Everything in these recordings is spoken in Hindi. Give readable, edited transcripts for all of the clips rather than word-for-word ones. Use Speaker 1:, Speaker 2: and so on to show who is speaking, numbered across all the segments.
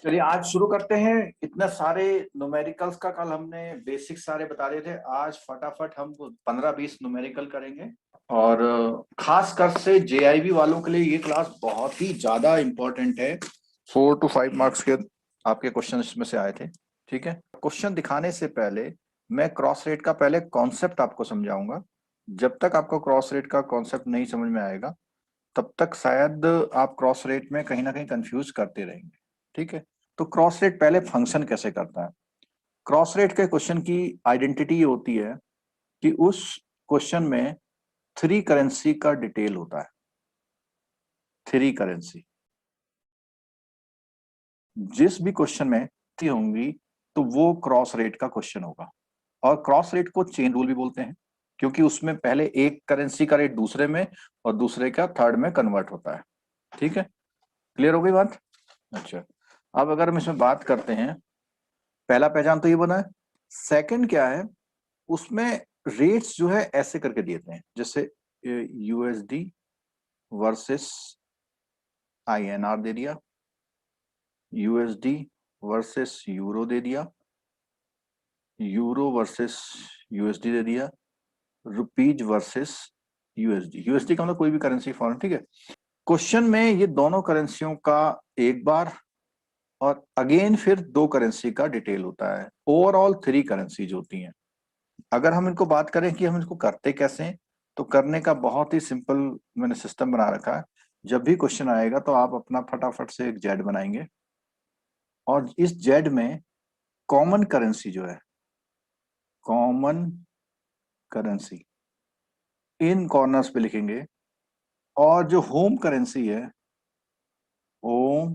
Speaker 1: चलिए आज शुरू करते हैं। इतने सारे न्यूमेरिकल्स का कल हमने बेसिक सारे बता दिए थे। आज फटाफट हम 15-20 न्यूमेरिकल करेंगे और खास कर से जेआईबी वालों के लिए ये क्लास बहुत ही ज्यादा इंपॉर्टेंट है। 4 to 5 मार्क्स के आपके क्वेश्चन इसमें से आए थे। ठीक है, क्वेश्चन दिखाने से पहले मैं क्रॉस रेट का पहले कॉन्सेप्ट आपको समझाऊंगा। जब तक आपको क्रॉस रेट का कॉन्सेप्ट नहीं समझ में आएगा तब तक शायद आप क्रॉस रेट में कहीं ना कहीं कंफ्यूज करते रहेंगे। ठीक है, तो क्रॉस रेट पहले फंक्शन कैसे करता है। क्रॉस रेट के क्वेश्चन की आइडेंटिटी ये होती है कि उस क्वेश्चन में 3 करेंसी का डिटेल होता है। 3 करेंसी जिस भी क्वेश्चन में 3 होंगी तो वो क्रॉस रेट का क्वेश्चन होगा। और क्रॉस रेट को चेन रूल भी बोलते हैं क्योंकि उसमें पहले एक करेंसी का रेट दूसरे में और दूसरे का थर्ड में कन्वर्ट होता है। ठीक है, क्लियर हो गई बात। अच्छा, अब अगर हम इसमें बात करते हैं, पहला पहचान तो ये बना है। सेकंड क्या है, उसमें रेट्स जो है ऐसे करके दिए थे, जैसे यूएसडी वर्सेस आईएनआर दे दिया, यूएसडी वर्सेस यूरो दे दिया, यूरो वर्सेस यूएसडी दे दिया, रुपीज वर्सेस यूएसडी। यूएसडी का मतलब कोई भी करेंसी फॉरेन। ठीक है, क्वेश्चन में ये दोनों करेंसियों का एक बार और अगेन फिर 2 करेंसी का डिटेल होता है। ओवरऑल 3 करेंसीज होती हैं। अगर हम इनको बात करें कि हम इसको करते कैसे हैं, तो करने का बहुत ही सिंपल मैंने सिस्टम बना रखा है। जब भी क्वेश्चन आएगा तो आप अपना फटाफट से एक जेड बनाएंगे और इस जेड में कॉमन करेंसी जो है, कॉमन करेंसी इन कॉर्नर्स पे लिखेंगे। और जो होम करेंसी है, होम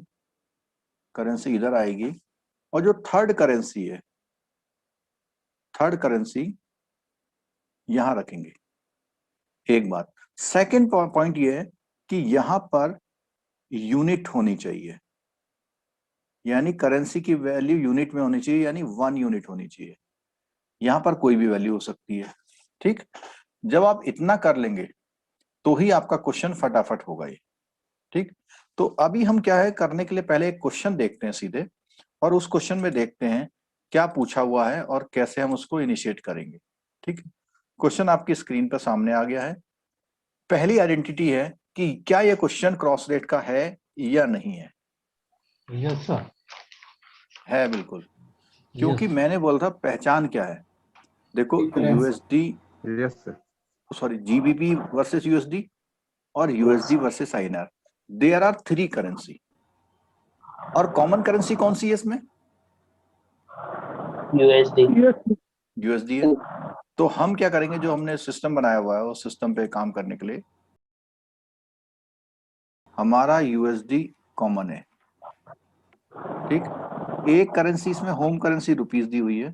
Speaker 1: करेंसी इधर आएगी। और जो थर्ड करेंसी है, थर्ड करेंसी यहां रखेंगे। एक बात। सेकंड पॉइंट ये है कि यहां पर यूनिट होनी चाहिए, यानी करेंसी की वैल्यू यूनिट में होनी चाहिए, यानी 1 यूनिट होनी चाहिए। यहां पर कोई भी वैल्यू हो सकती है। ठीक, जब आप इतना कर लेंगे तो ही आपका क्वेश्चन फटाफट होगा ये। ठीक, तो अभी हम क्या है करने के लिए पहले एक क्वेश्चन देखते हैं सीधे, और उस क्वेश्चन में देखते हैं क्या पूछा हुआ है और कैसे हम उसको इनिशिएट करेंगे। ठीक, क्वेश्चन आपकी स्क्रीन पर सामने आ गया है। पहली आइडेंटिटी है कि क्या यह क्वेश्चन क्रॉस रेट का है या नहीं है।
Speaker 2: Yes sir.
Speaker 1: है बिल्कुल, क्योंकि मैंने बोला था पहचान क्या है। देखो,
Speaker 2: Difference.
Speaker 1: USD,
Speaker 3: yes sir.
Speaker 1: Sorry GBP versus USD और USD versus INR, there are 3 currency. और कॉमन करेंसी कौन सी है इसमें?
Speaker 4: यूएसडी।
Speaker 1: यूएसडी है। तो हम क्या करेंगे, जो हमने सिस्टम बनाया हुआ है उस सिस्टम पे काम करने के लिए हमारा यूएसडी कॉमन है। ठीक, एक करेंसी इसमें होम करेंसी रुपीस दी हुई है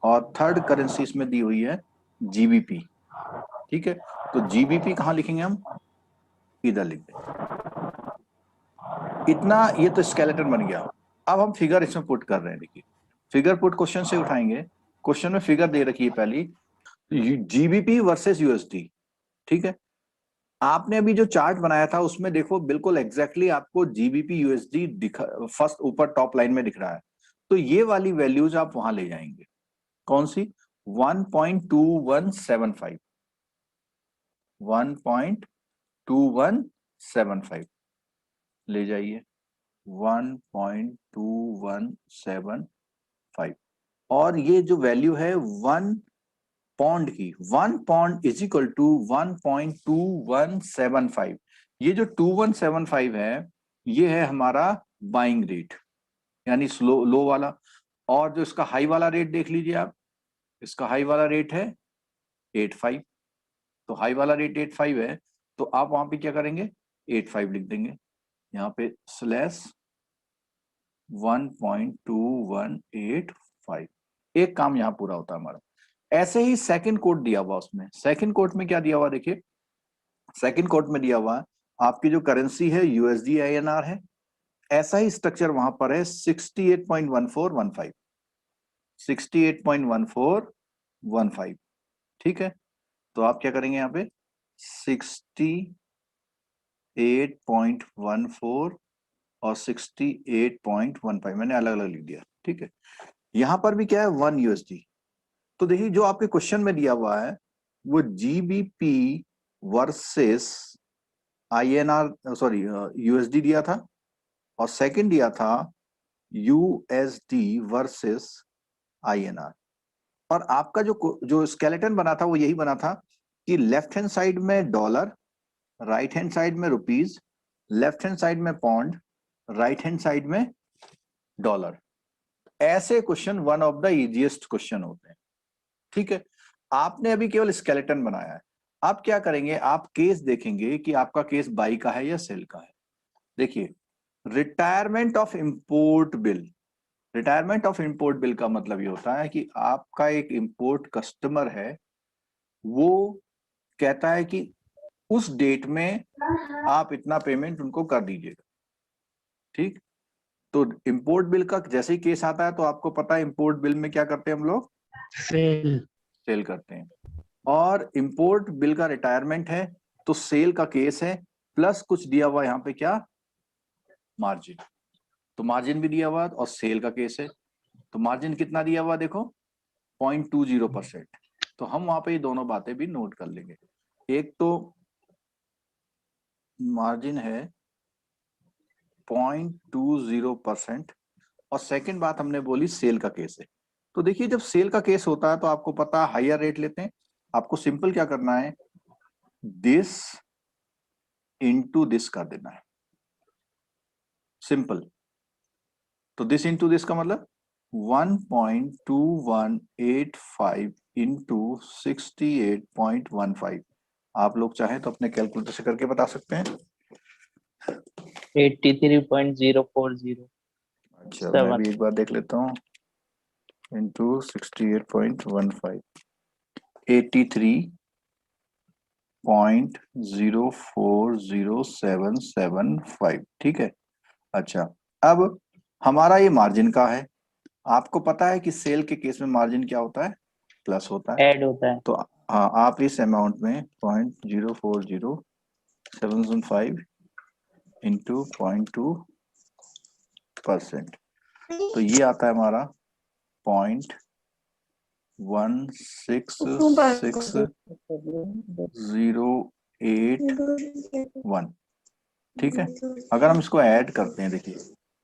Speaker 1: और थर्ड करेंसी इसमें दी हुई है जीबीपी। ठीक है, तो जीबीपी कहां लिखेंगे हम? इधर लिख देंगे। इतना ये तो स्केलेटन बन गया। अब हम फिगर इसमें पुट कर रहे हैं। देखिए, फिगर पुट क्वेश्चन से उठाएंगे। क्वेश्चन में फिगर दे रखी है पहली, जीबीपी वर्सेस यूएसडी। ठीक है, आपने अभी जो चार्ट बनाया था उसमें देखो बिल्कुल एग्जैक्टली आपको जीबीपी यूएसडी दिखा, फर्स्ट ऊपर टॉप लाइन में दिख रहा है। तो ये वाली वैल्यूज आप वहां ले जाएंगे। कौन सी? 1.2175, 1.2175 ले जाइए, 1.2175। और ये जो वैल्यू है 1 पॉन्ड की, 1 पॉन्ड इज इक्वल टू 1.2175। ये जो 2175 है ये है हमारा बाइंग रेट, यानी स्लो लो वाला। और जो इसका हाई वाला रेट देख लीजिए आप, इसका हाई वाला रेट है 85। तो हाई वाला रेट 85 है, तो आप वहां पे क्या करेंगे? 85 लिख देंगे यहाँ पे स्लैश 1.2185। एक काम यहाँ पूरा होता है हमारा। ऐसे ही सेकंड कोड दिया हुआ, उसमें सेकंड कोड में क्या दिया हुआ देखिए। सेकंड कोड में दिया हुआ आपकी जो करेंसी है यूएसडी आईएनआर है। ऐसा ही स्ट्रक्चर वहां पर है 68.1415, 68.1415। ठीक है, तो आप क्या करेंगे यहाँ पे 68.14 और 68.15 मैंने अलग अलग लिख दिया, ठीक है। यहां पर भी क्या है 1 USD। तो देखिए जो आपके क्वेश्चन में दिया हुआ है वो GBP versus INR sorry USD दिया था, और सेकंड दिया था USD वर्सेस INR। और आपका जो स्केलेटन बना था वो यही बना था कि लेफ्ट हैंड साइड में डॉलर, राइट हैंड साइड में रुपीज, लेफ्ट हैंड साइड में पौंड, राइट हैंड साइड में डॉलर। ऐसे question one of the easiest question होते हैं, ठीक है। आपने अभी केवल स्केलेटन बनाया है। आप क्या करेंगे, आप केस देखेंगे कि आपका केस बाई का है या सेल का है। देखिए retirement of import bill, retirement of import bill का मतलब ये होता है कि आपका एक इंपोर्ट कस्टमर है, वो कहता है कि उस डेट में आप इतना पेमेंट उनको कर दीजिएगा, ठीक। तो इंपोर्ट बिल का जैसे ही केस आता है तो आपको पता है इंपोर्ट बिल में क्या करते हैं हम लोग, सेल करते हैं। और इंपोर्ट बिल का रिटायरमेंट है तो सेल का केस है, प्लस कुछ दिया हुआ यहाँ पे क्या, मार्जिन। तो मार्जिन भी दिया हुआ और सेल का केस है, तो मार्जिन कितना दिया हुआ देखो 0.20%। तो हम वहां पे ये दोनों बातें भी नोट कर लेंगे। एक तो मार्जिन है 0.20% और सेकंड बात हमने बोली सेल का केस है। तो देखिए जब सेल का केस होता है तो आपको पता है हायर रेट लेते हैं। आपको सिंपल क्या करना है, दिस इनटू दिस कर देना है, सिंपल। तो दिस इनटू दिस का मतलब 1.2185 इंटू 68.15। आप लोग चाहें तो अपने कैलकुलेटर से करके बता सकते हैं।
Speaker 3: 83.040।
Speaker 1: अच्छा मैं भी एक बार देख लेता हूँ, इंटू 68.15 83.040775, ठीक है। अच्छा अब हमारा ये मार्जिन का है, आपको पता है कि सेल के केस में मार्जिन क्या होता है, प्लस होता है।
Speaker 3: ऐड होता है।
Speaker 1: तो हाँ आप इस अमाउंट में 0.040775 इंटू 0.2%, तो ये आता है हमारा 0.16608 ठीक है। अगर हम इसको ऐड करते हैं देखिए,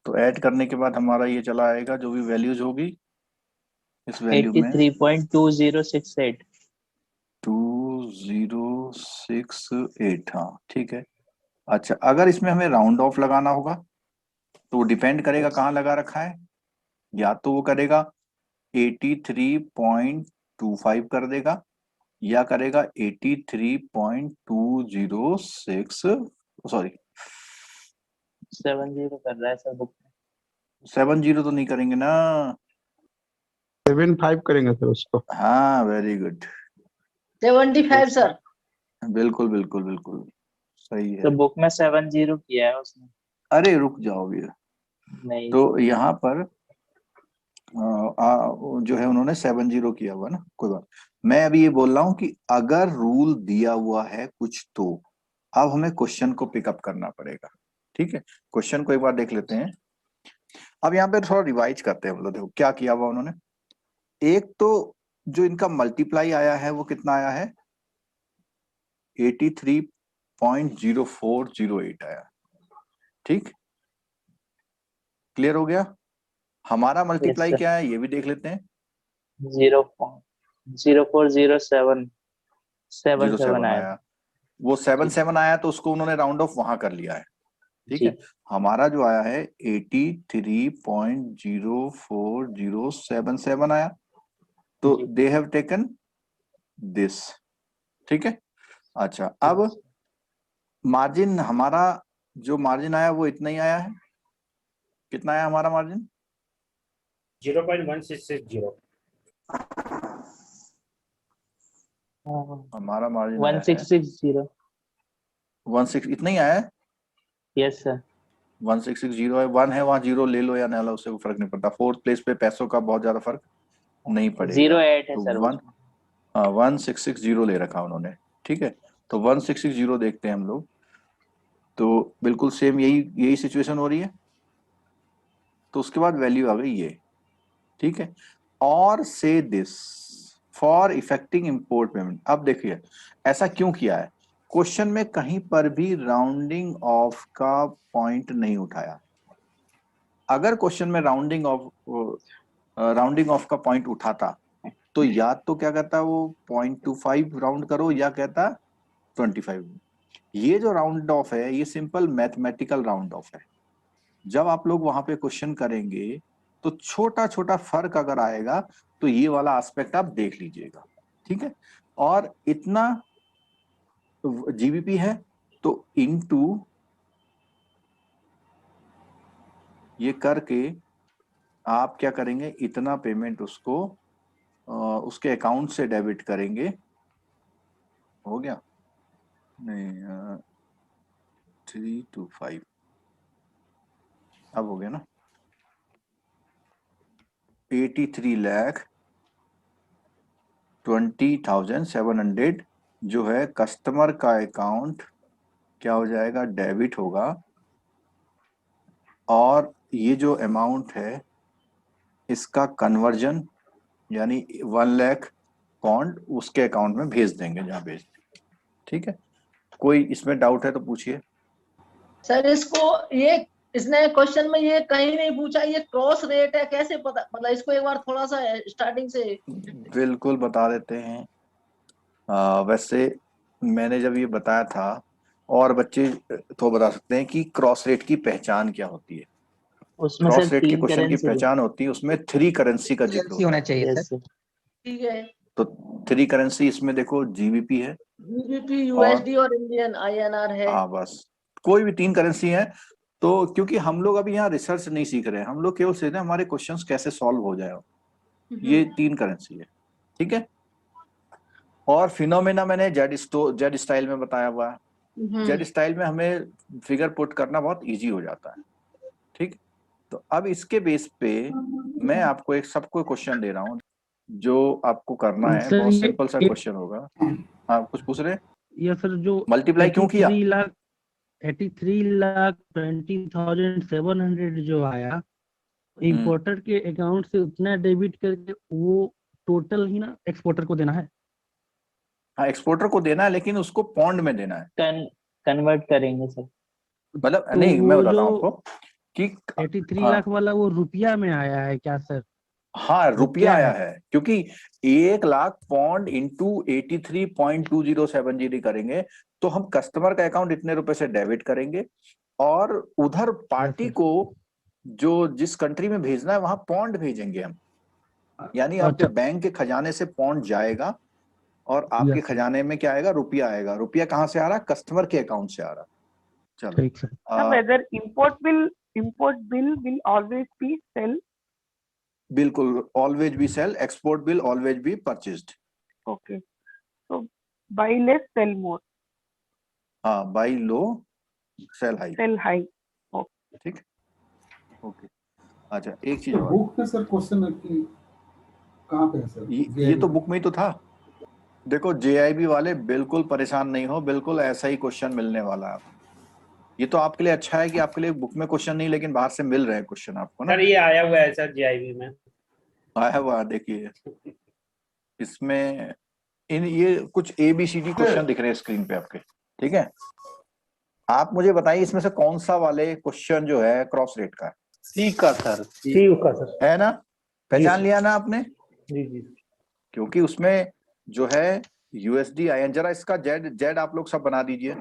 Speaker 1: तो ऐड करने के बाद हमारा ये चला आएगा जो भी वैल्यूज होगी इस वैल्यू में
Speaker 3: 83.2068।
Speaker 1: 2068, हाँ ठीक है। अच्छा अगर इसमें हमें राउंड ऑफ लगाना होगा तो डिपेंड करेगा कहाँ लगा रखा है, या तो वो करेगा 83.25 कर देगा, या करेगा 83.206, सॉरी
Speaker 3: 70 कर रहा है सर बुक में।
Speaker 1: 70 तो नहीं करेंगे ना,
Speaker 2: 75 करेंगे सर उसको।
Speaker 1: हाँ वेरी गुड,
Speaker 4: 75 सर।
Speaker 1: बिल्कुल बिल्कुल बिल्कुल सही है।
Speaker 3: तो बुक में 70 किया है उसने।
Speaker 1: अरे रुक जाओ भैया,
Speaker 3: नहीं
Speaker 1: तो यहाँ पर जो है उन्होंने 70 किया हुआ ना, कोई बात। मैं अभी ये बोल रहा हूँ कि अगर रूल दिया हुआ है कुछ तो अब हमें क्वेश्चन को पिकअप करना पड़ेगा, ठीक है। क्वेश्चन को एक बार देख लेते हैं। अब यहाँ पे थोड़ा रिवाइज करते हैं, मतलब देखो क्या किया हुआ उन्होंने। एक तो जो इनका मल्टीप्लाई आया है वो कितना आया है, 83.0408 आया, ठीक। क्लियर हो गया। हमारा मल्टीप्लाई
Speaker 3: सर।
Speaker 1: क्या है ये भी देख लेते हैं,
Speaker 3: 0.0407
Speaker 1: 07
Speaker 3: 77 आया
Speaker 1: आया। वो 77 आया तो उसको उन्होंने राउंड ऑफ वहां कर लिया है, ठीक
Speaker 3: जी।
Speaker 1: है। हमारा जो आया है 83.04077 आया, तो
Speaker 3: जी।
Speaker 1: दे हैव टेकन दिस, ठीक है। अच्छा अब मार्जिन, हमारा जो मार्जिन आया वो इतना ही आया है। कितना आया हमारा मार्जिन,
Speaker 4: 0.1660।
Speaker 1: हमारा मार्जिन आया है
Speaker 3: 1660।
Speaker 1: 16, इतना ही आया है।
Speaker 3: Yes sir.
Speaker 1: 1660 है, 1 है वहां, जीरो ले लो या ना लो उससे फर्क नहीं पड़ता। फोर्थ प्लेस पे पैसों का बहुत ज्यादा फर्क नहीं पड़ेगा।
Speaker 3: 08 है
Speaker 1: तो
Speaker 3: सर
Speaker 1: 1660 ले रखा उन्होंने, ठीक है। तो 1660 देखते हैं हम लोग, तो बिल्कुल सेम यही यही सिचुएशन हो रही है। तो उसके बाद वैल्यू आ गई ये, ठीक है। और से this for effecting import payment. अब देखिए ऐसा क्यों किया है, क्वेश्चन में कहीं पर भी राउंडिंग ऑफ का पॉइंट नहीं उठाया। अगर क्वेश्चन में राउंडिंग ऑफ का पॉइंट उठाता तो या तो क्या कहता वो 0.25 राउंड करो या कहता 25। ये जो राउंड ऑफ है ये सिंपल मैथमेटिकल राउंड ऑफ है। जब आप लोग वहां पे क्वेश्चन करेंगे तो छोटा छोटा फर्क अगर आएगा तो ये वाला एस्पेक्ट आप देख लीजिएगा, ठीक है। और इतना जीबीपी है तो इनटू ये करके आप क्या करेंगे, इतना पेमेंट उसको उसके अकाउंट से डेबिट करेंगे। हो गया नहीं 325 अब हो गया ना 83,20,700 जो है कस्टमर का अकाउंट क्या हो जाएगा, डेबिट होगा। और ये जो अमाउंट है इसका कन्वर्जन यानी 1 लाख पॉन्ड उसके अकाउंट में भेज देंगे जहां भेज देंगे, ठीक है। कोई इसमें डाउट है तो पूछिए।
Speaker 4: सर इसको ये इसने क्वेश्चन में ये कहीं नहीं पूछा ये क्रॉस रेट है, कैसे पता, मतलब इसको एक बार थोड़ा सा स्टार्टिंग से।
Speaker 1: बिल्कुल बता देते हैं। वैसे मैंने जब ये बताया था और बच्चे तो बता सकते हैं कि क्रॉस रेट की पहचान क्या होती है।
Speaker 3: उसमें सर
Speaker 1: क्रॉस रेट के
Speaker 3: 3
Speaker 1: क्वेश्चन की
Speaker 3: करेंसी
Speaker 1: पहचान होती है, उसमें 3 करेंसी का जिक्र होता
Speaker 2: होना
Speaker 1: है।
Speaker 2: चाहिए
Speaker 3: यस
Speaker 2: सर।
Speaker 3: सर।
Speaker 4: ठीक है,
Speaker 1: तो 3 करेंसी इसमें देखो जीबीपी है
Speaker 4: जीबीपी,
Speaker 1: और
Speaker 4: यूएसडी और इंडियन आईएनआर है।
Speaker 1: हाँ बस कोई भी 3 करेंसी है। तो क्योंकि हम लोग अभी यहाँ रिसर्च नहीं सीख रहे हैं, हम लोग केवल सीख रहे हैं हमारे क्वेश्चंस कैसे सॉल्व हो जाए। ये 3 करेंसी है, ठीक है। और फिनोमेना मैंने जेड स्टाइल में बताया हुआ है। जेड स्टाइल में हमें फिगर पुट करना बहुत इजी हो जाता है, ठीक। तो अब इसके बेस पे मैं आपको एक सबको क्वेश्चन दे रहा हूँ जो आपको करना है,
Speaker 2: सर
Speaker 1: बहुत
Speaker 2: ये
Speaker 1: सिंपल सा क्वेश्चन होगा। हाँ कुछ पूछ रहे हैं,
Speaker 2: ये सर जो
Speaker 1: मल्टीप्लाई क्यों किया।
Speaker 2: 83,20,700 जो आया इंपोर्टर के अकाउंट से उतना डेबिट करके वो टोटल ही ना एक्सपोर्टर को देना है।
Speaker 1: हाँ एक्सपोर्टर को देना है लेकिन उसको पौंड में देना है।
Speaker 3: कन्वर्ट करेंगे सर।
Speaker 1: मतलब
Speaker 2: तो
Speaker 1: नहीं मैं
Speaker 2: वो
Speaker 1: बताता
Speaker 2: जो
Speaker 1: हूँ आपको कि
Speaker 2: 83
Speaker 1: हाँ
Speaker 2: लाख वाला वो रुपया में आया है क्या सर?
Speaker 1: हाँ
Speaker 2: वो
Speaker 1: रुपया
Speaker 2: क्या
Speaker 1: आया
Speaker 2: है?
Speaker 1: है क्योंकि 1 लाख पौंड इंटू 83.2070 करेंगे तो हम कस्टमर का अकाउंट इतने रुपए से डेबिट करेंगे और उधर पार्टी
Speaker 2: सर।
Speaker 1: को जो जिस कंट्री में भेजना है वहां पौंड भेजेंगे हम। यानी आपके
Speaker 2: अच्छा।
Speaker 1: बैंक के खजाने से पौंड जाएगा और आपके
Speaker 2: यस सर।
Speaker 1: खजाने में क्या आएगा, रुपया आएगा। रुपया कहाँ से आ रहा है, कस्टमर के अकाउंट से आ रहा। चलो
Speaker 2: ठीक sir.
Speaker 5: Whether import bill will always be sell.
Speaker 1: बिल्कुल always be sell, export bill always be purchased.
Speaker 5: Okay. So buy less, sell more.
Speaker 1: हाँ buy low sell high,
Speaker 5: Sell high.
Speaker 1: ठीक, ओके। अच्छा एक चीज
Speaker 6: तो
Speaker 1: और,
Speaker 6: बुक पे सर क्वेश्चन की कहाँ पे है सर?
Speaker 1: ये तो बुक में ही तो था। देखो जेआईबी वाले बिल्कुल परेशान नहीं हो, बिल्कुल ऐसा ही क्वेश्चन मिलने वाला है। ये तो आपके लिए अच्छा है कि आपके लिए बुक में क्वेश्चन नहीं लेकिन बाहर से मिल रहे हैं क्वेश्चन आपको ना।
Speaker 7: सर ये आया हुआ है सर जीआईबी में
Speaker 1: आया हुआ देखिए इसमें इन ये कुछ ABCD क्वेश्चन दिख रहे हैं स्क्रीन पे आपके, ठीक है। आप मुझे बताइए इसमें से कौन सा वाले क्वेश्चन जो है क्रॉस रेट का है।
Speaker 7: सी का सर
Speaker 1: है ना, पहचान लिया ना आपने।
Speaker 7: जी जी
Speaker 1: क्योंकि उसमें जो है यूएसडी आयन, जरा इसका जेड जेड आप लोग सब बना दीजिए,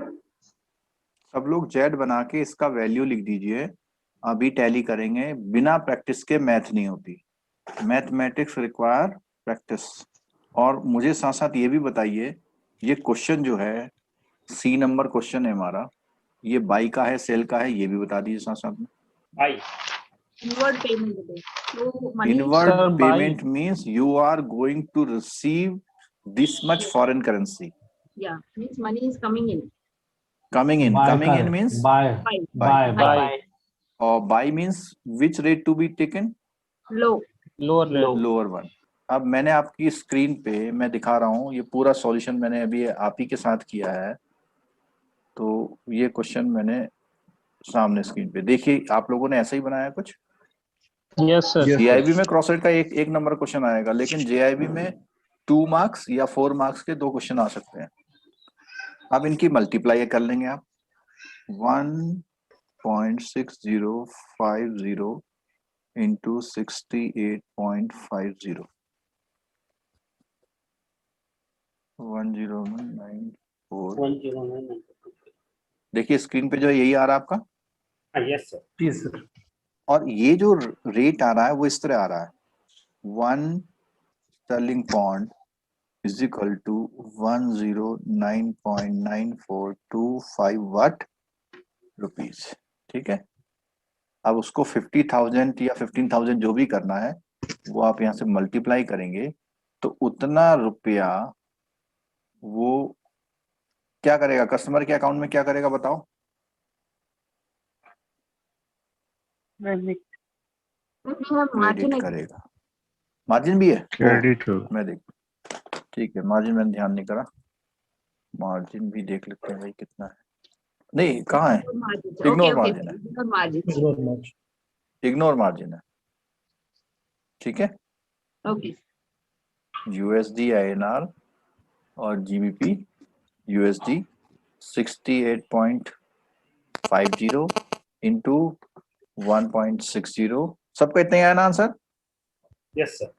Speaker 1: सब लोग जेड बना के इसका वैल्यू लिख दीजिए। अभी टैली करेंगे, बिना प्रैक्टिस के मैथ नहीं होती, मैथमेटिक्स रिक्वायर प्रैक्टिस। और मुझे साथ साथ ये भी बताइए ये क्वेश्चन जो है C नंबर क्वेश्चन है हमारा, ये बाई का है सेल का है, ये भी बता दीजिए साथ साथ में।
Speaker 7: भाई
Speaker 8: Inward payment today. So money
Speaker 1: inward
Speaker 3: Sir, buy.
Speaker 1: Payment means you are going to receive this much foreign currency
Speaker 8: means money is coming in.
Speaker 1: coming in means
Speaker 2: buy
Speaker 8: Buy.
Speaker 1: buy,
Speaker 3: Buy.
Speaker 1: और buy means which rate to be taken,
Speaker 8: Low.
Speaker 3: Lower.
Speaker 1: lower one। अब मैंने आपकी स्क्रीन पे मैं दिखा रहा हूँ, ये पूरा सॉल्यूशन मैंने अभी आप ही के साथ किया है। तो ये क्वेश्चन मैंने सामने स्क्रीन पे देखिए, आप लोगों ने ऐसा ही बनाया कुछ।
Speaker 3: Yes sir.
Speaker 1: जीआईबी में क्रॉस रेट का एक नंबर क्वेश्चन आएगा, लेकिन जेआईबी में 2 मार्क्स या 4 मार्क्स के 2 क्वेश्चन आ सकते हैं। अब इनकी मल्टीप्लाई कर लेंगे आप, 1.6050 इंटू 68.50, 1094।
Speaker 7: 109।
Speaker 1: देखिए स्क्रीन पे जो है यही आ रहा है आपका,
Speaker 7: यस सर।
Speaker 6: जी सर।
Speaker 1: और ये जो रेट आ रहा है वो इस तरह आ रहा है, 1 sterling pound is equal to 109.9425 what rupees. ठीक है, अब उसको 50,000 या 15,000 जो भी करना है वो आप यहाँ से मल्टीप्लाई करेंगे, तो उतना रुपया वो क्या करेगा, कस्टमर के अकाउंट में क्या करेगा बताओ?
Speaker 5: Credit.
Speaker 8: We have margin.
Speaker 1: Credit करेगा। मार्जिन भी है?
Speaker 9: क्रेडिट हो।
Speaker 1: मैं देख, ठीक है, मार्जिन मैंने ध्यान नहीं करा, मार्जिन भी देख लेते हैं भाई कितना है। नहीं, कहाँ है?
Speaker 8: Margin.
Speaker 1: Ignore
Speaker 8: Okay,
Speaker 1: margin है।
Speaker 8: Ignore margin.
Speaker 1: इग्नोर मार्जिन है, ठीक है।
Speaker 8: Okay.
Speaker 1: यूएसडी आईएनआर और जीबीपी यूएसडी 68.50 इंटू 1.60, सबका इतना ही आया ना आंसर?
Speaker 7: Yes sir.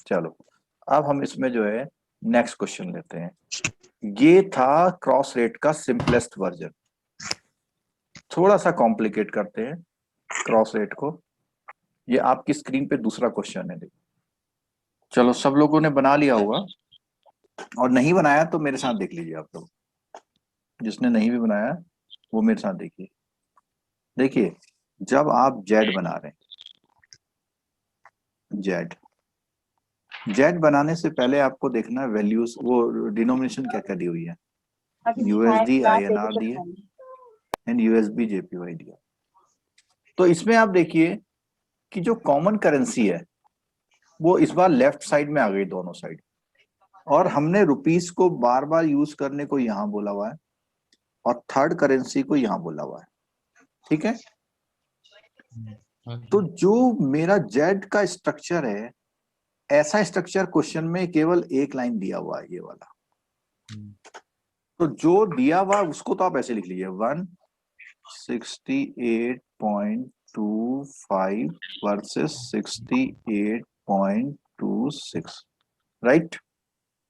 Speaker 1: चलो अब हम इसमें जो है नेक्स्ट क्वेश्चन लेते हैं। ये था क्रॉस रेट का सिंपलेस्ट वर्जन, थोड़ा सा कॉम्प्लिकेट करते हैं क्रॉस रेट को। ये आपकी स्क्रीन पे दूसरा क्वेश्चन है, देखो। चलो सब लोगों ने बना लिया होगा, और नहीं बनाया तो मेरे साथ देख लीजिए आप लोग, जिसने नहीं भी बनाया वो मेरे साथ देखिए। देखिए जब आप जेड बना रहे हैं, जेड बनाने से पहले आपको देखना है वैल्यूज, वो डिनोमिनेशन क्या क्या दी हुई है। यूएसडी आईएनआर दिए एंड यूएसबी जेपीवाई दिया। तो इसमें आप देखिए कि जो कॉमन करेंसी है वो इस बार लेफ्ट साइड में आ गई, दोनों साइड, और हमने रुपीस को बार बार यूज करने को यहां बोला हुआ है और थर्ड करेंसी को यहां बोला हुआ है, ठीक है। तो जो मेरा जेड का स्ट्रक्चर है, ऐसा स्ट्रक्चर क्वेश्चन में केवल एक लाइन दिया हुआ है, ये वाला। तो जो दिया हुआ उसको तो आप ऐसे लिख लीजिए, 168.25 वर्सेस 68.26, राइट।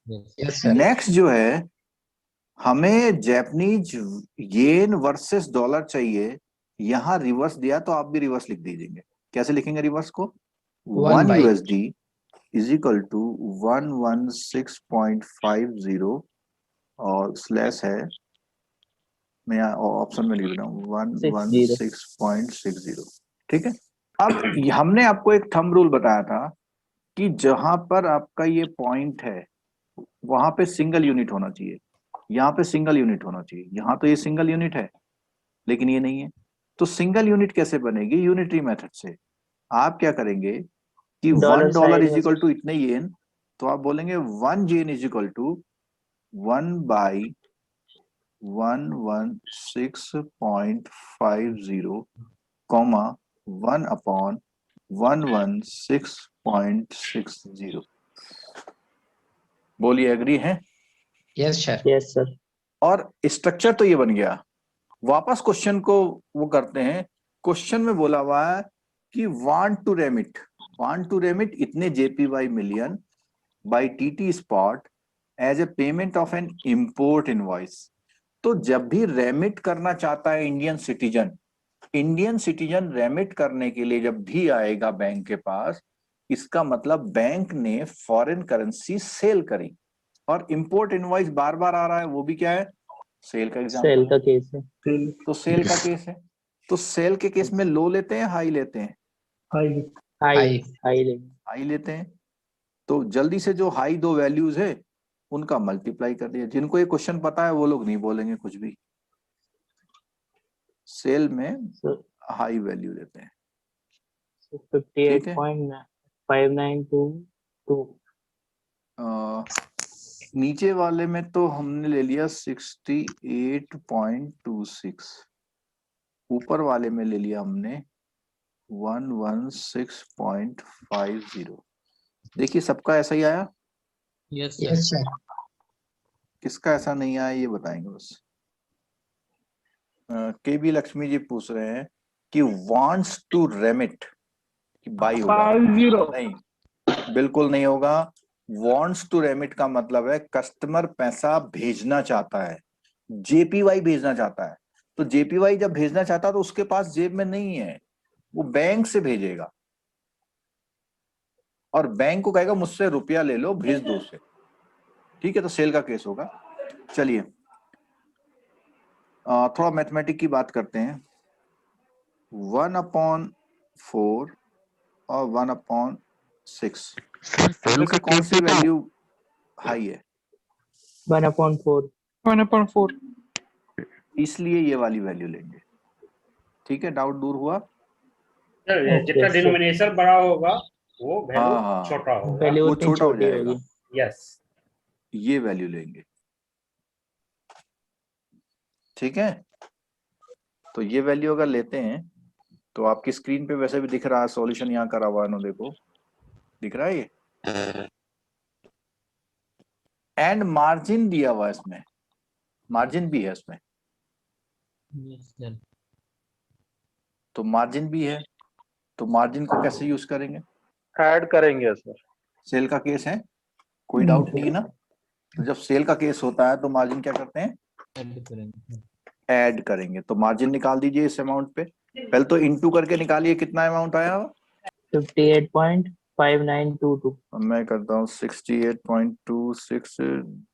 Speaker 1: नेक्स्ट जो है, हमें जापानीज येन वर्सेस डॉलर चाहिए, यहां रिवर्स दिया तो आप भी रिवर्स लिख दीजिएंगे। कैसे लिखेंगे रिवर्स को? 1 USD इज इक्वल टू 116.50 और स्लैश है, मैं ऑप्शन में लिख रहा हूँ 116.60, ठीक है। अब हमने आपको एक थंब रूल बताया था कि जहां पर आपका ये पॉइंट है वहां पे सिंगल यूनिट होना चाहिए, यहाँ पे सिंगल यूनिट होना चाहिए। यहाँ तो ये सिंगल यूनिट है लेकिन ये नहीं है, तो सिंगल यूनिट कैसे बनेगी? यूनिटरी मेथड से। आप क्या करेंगे कि $1 इज इक्वल टू इतने येन, तो आप बोलेंगे 1 येन इज इक्वल टू 1/116.50 कॉमा 1/116.60। बोलिए, एग्री है?
Speaker 3: Yes sir.
Speaker 1: और स्ट्रक्चर तो ये बन गया। वापस क्वेश्चन को वो करते हैं, क्वेश्चन में बोला हुआ है कि वांट टू रेमिट इतने JPY million by TT spot as a payment of an import invoice. तो जब भी रेमिट करना चाहता है इंडियन सिटीजन रेमिट करने के लिए जब भी आएगा बैंक के पास, इसका मतलब बैंक ने फॉरेन करेंसी सेल करी, और इंपोर्ट इनवॉइस बार बार आ रहा है, वो भी क्या है? सेल का एग्जाम्पल,
Speaker 3: सेल का केस है।
Speaker 1: तो सेल का केस है। तो सेल के केस में लो लेते हैं, हाई लेते हैं? हाई लेते हैं। तो जल्दी से जो हाई दो वैल्यूज है उनका मल्टीप्लाई कर दिया। जिनको ये क्वेश्चन पता है वो लोग नहीं बोलेंगे कुछ भी, सेल में हाई वैल्यू लेते हैं।
Speaker 3: 58.5922।
Speaker 1: नीचे वाले में तो हमने ले लिया 68.26, ऊपर वाले में ले लिया हमने 116.50। देखिए सबका ऐसा ही आया,
Speaker 3: Yes, sir.
Speaker 1: किसका ऐसा नहीं आया ये बताएंगे बस। के बी लक्ष्मी जी पूछ रहे हैं कि वांट्स टू रेमिट कि बाई होगा?
Speaker 5: 50
Speaker 1: नहीं, बिल्कुल नहीं होगा। वांट्स टू रेमिट का मतलब है कस्टमर पैसा भेजना चाहता है, जेपीवाई भेजना चाहता है। तो जेपीवाई जब भेजना चाहता है तो उसके पास जेब में नहीं है, वो बैंक से भेजेगा और बैंक को कहेगा मुझसे रुपया ले लो, भेज दो उसे। ठीक है, तो सेल का केस होगा। चलिए थोड़ा मैथमेटिक की बात करते हैं। 1/4 और 1/6 इनमें से कौन सी वैल्यू हाई है?
Speaker 3: 1/4.
Speaker 5: 1/4
Speaker 1: इसलिए ये वाली वैल्यू लेंगे। ठीक है, डाउट दूर हुआ?
Speaker 7: सर
Speaker 3: Okay,
Speaker 7: जितना
Speaker 3: sir.
Speaker 7: डिनोमिनेशन बड़ा होगा वो वैल्यू
Speaker 1: हाँ।
Speaker 7: छोटा होगा।
Speaker 3: वैल्यू
Speaker 1: वो
Speaker 3: उतनी
Speaker 1: छोटा हो
Speaker 3: छोटी
Speaker 1: जाएगा।
Speaker 3: होगी।
Speaker 7: यस,
Speaker 1: ये वैल्यू लेंगे। ठीक है, तो ये वैल्यू अगर लेते हैं तो आपकी स्क्रीन पे वैसे भी दिख रहा है, सॉल्यूशन यहाँ करा हुआ है ना, देखो दिख रहा है ये। एंड मार्जिन दिया हुआ है इसमें, मार्जिन भी है इसमें,
Speaker 3: Yes, sir.
Speaker 1: तो मार्जिन भी है, तो मार्जिन को कैसे यूज करेंगे?
Speaker 9: ऐड करेंगे सर।
Speaker 1: सेल का केस है, कोई डाउट नहीं है ना? तो जब सेल का केस होता है तो मार्जिन क्या करते हैं? ऐड करेंगे। तो मार्जिन निकाल दीजिए इस अमाउंट पे, पहले तो इनटू करके निकालिए कितना अमाउंट आया।
Speaker 3: 58.5922.
Speaker 1: मैं करता हूँ 68.26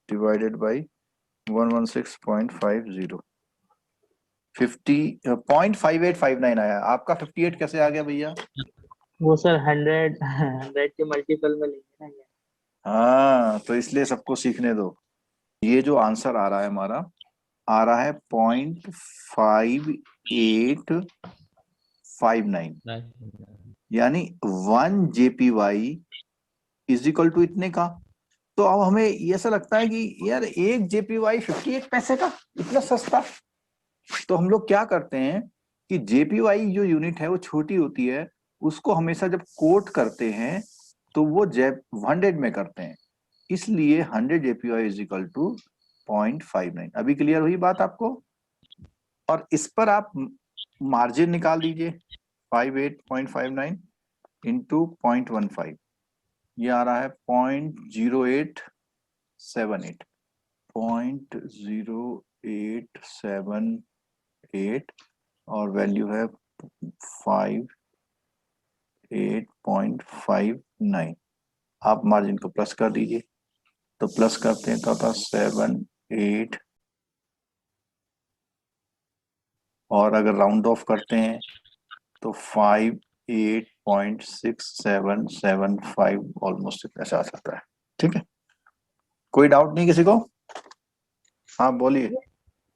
Speaker 1: डिवाइडेड बाई 116.50, 50.5859 आया। आपका 58 कैसे आ गया भैया?
Speaker 3: वो सर 100 के मल्टीपल में लेंगे ना ये।
Speaker 1: हाँ, तो इसलिए सबको सीखने दो। ये जो आंसर आ रहा है हमारा, आ रहा है 0.5859, यानी 1 JPY इज इक्वल टू इतने का। तो अब हमें ये ऐसा लगता है कि यार 1 JPY 58 पैसे का, इतना सस्ता। तो हम लोग क्या करते हैं कि JPY जो यूनिट है वो छोटी होती है, उसको हमेशा जब कोट करते हैं तो वो 100 में करते हैं, इसलिए 100 JPY इज इक्वल टू 0.59। अभी क्लियर हुई बात आपको? और इस पर आप मार्जिन निकाल दीजिए, 58.59 इंटू 0.15, ये आ रहा है 0.0878, 0.0878 और वैल्यू है 58.59। आप मार्जिन को प्लस कर दीजिए, तो प्लस करते हैं तो आता 78, और अगर राउंड ऑफ करते हैं तो 58.6775 ऑलमोस्ट ऐसा आ सकता है। ठीक है, कोई डाउट नहीं किसी को? हाँ बोलिए।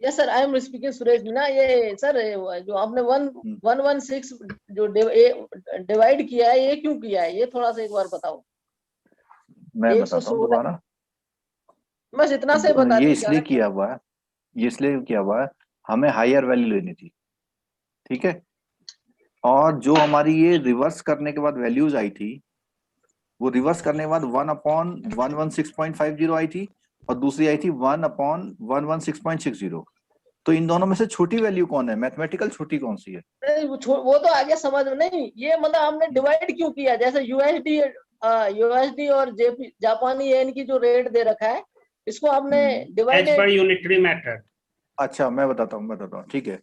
Speaker 4: Yes sir, I am speaking Suresh Meena. ये सर जो आपने 116 जो डिवाइड किया है, ये क्यों किया है? ये थोड़ा सा एक बार बताओ।
Speaker 1: मैं बताता हूँ दोबारा।
Speaker 4: बस इतना से बता
Speaker 1: ये
Speaker 4: दीजिए।
Speaker 1: इसलिए किया हुआ है, ये इसलिए किया हुआ है, हमें हायर वैल्यू लेनी थी। ठीक है, और जो हमारी ये रिवर्स करने के बाद वैल्यूज आई थी, वो रिवर्स करने के बाद 1/116.50 आई थी, और दूसरी आई थी 1/116.60। तो इन दोनों में से छोटी वैल्यू कौन है? मैथमेटिकल छोटी कौन सी है?
Speaker 4: नहीं, वो तो आगे समझ में नहीं। ये मतलब हमने डिवाइड क्यों किया? जैसे यूएसडी और जापानी येन की जो रेट दे रखा है, इसको हमने divide
Speaker 7: as per unitary method.
Speaker 1: अच्छा, मैं बताता हूँ। ठीक है,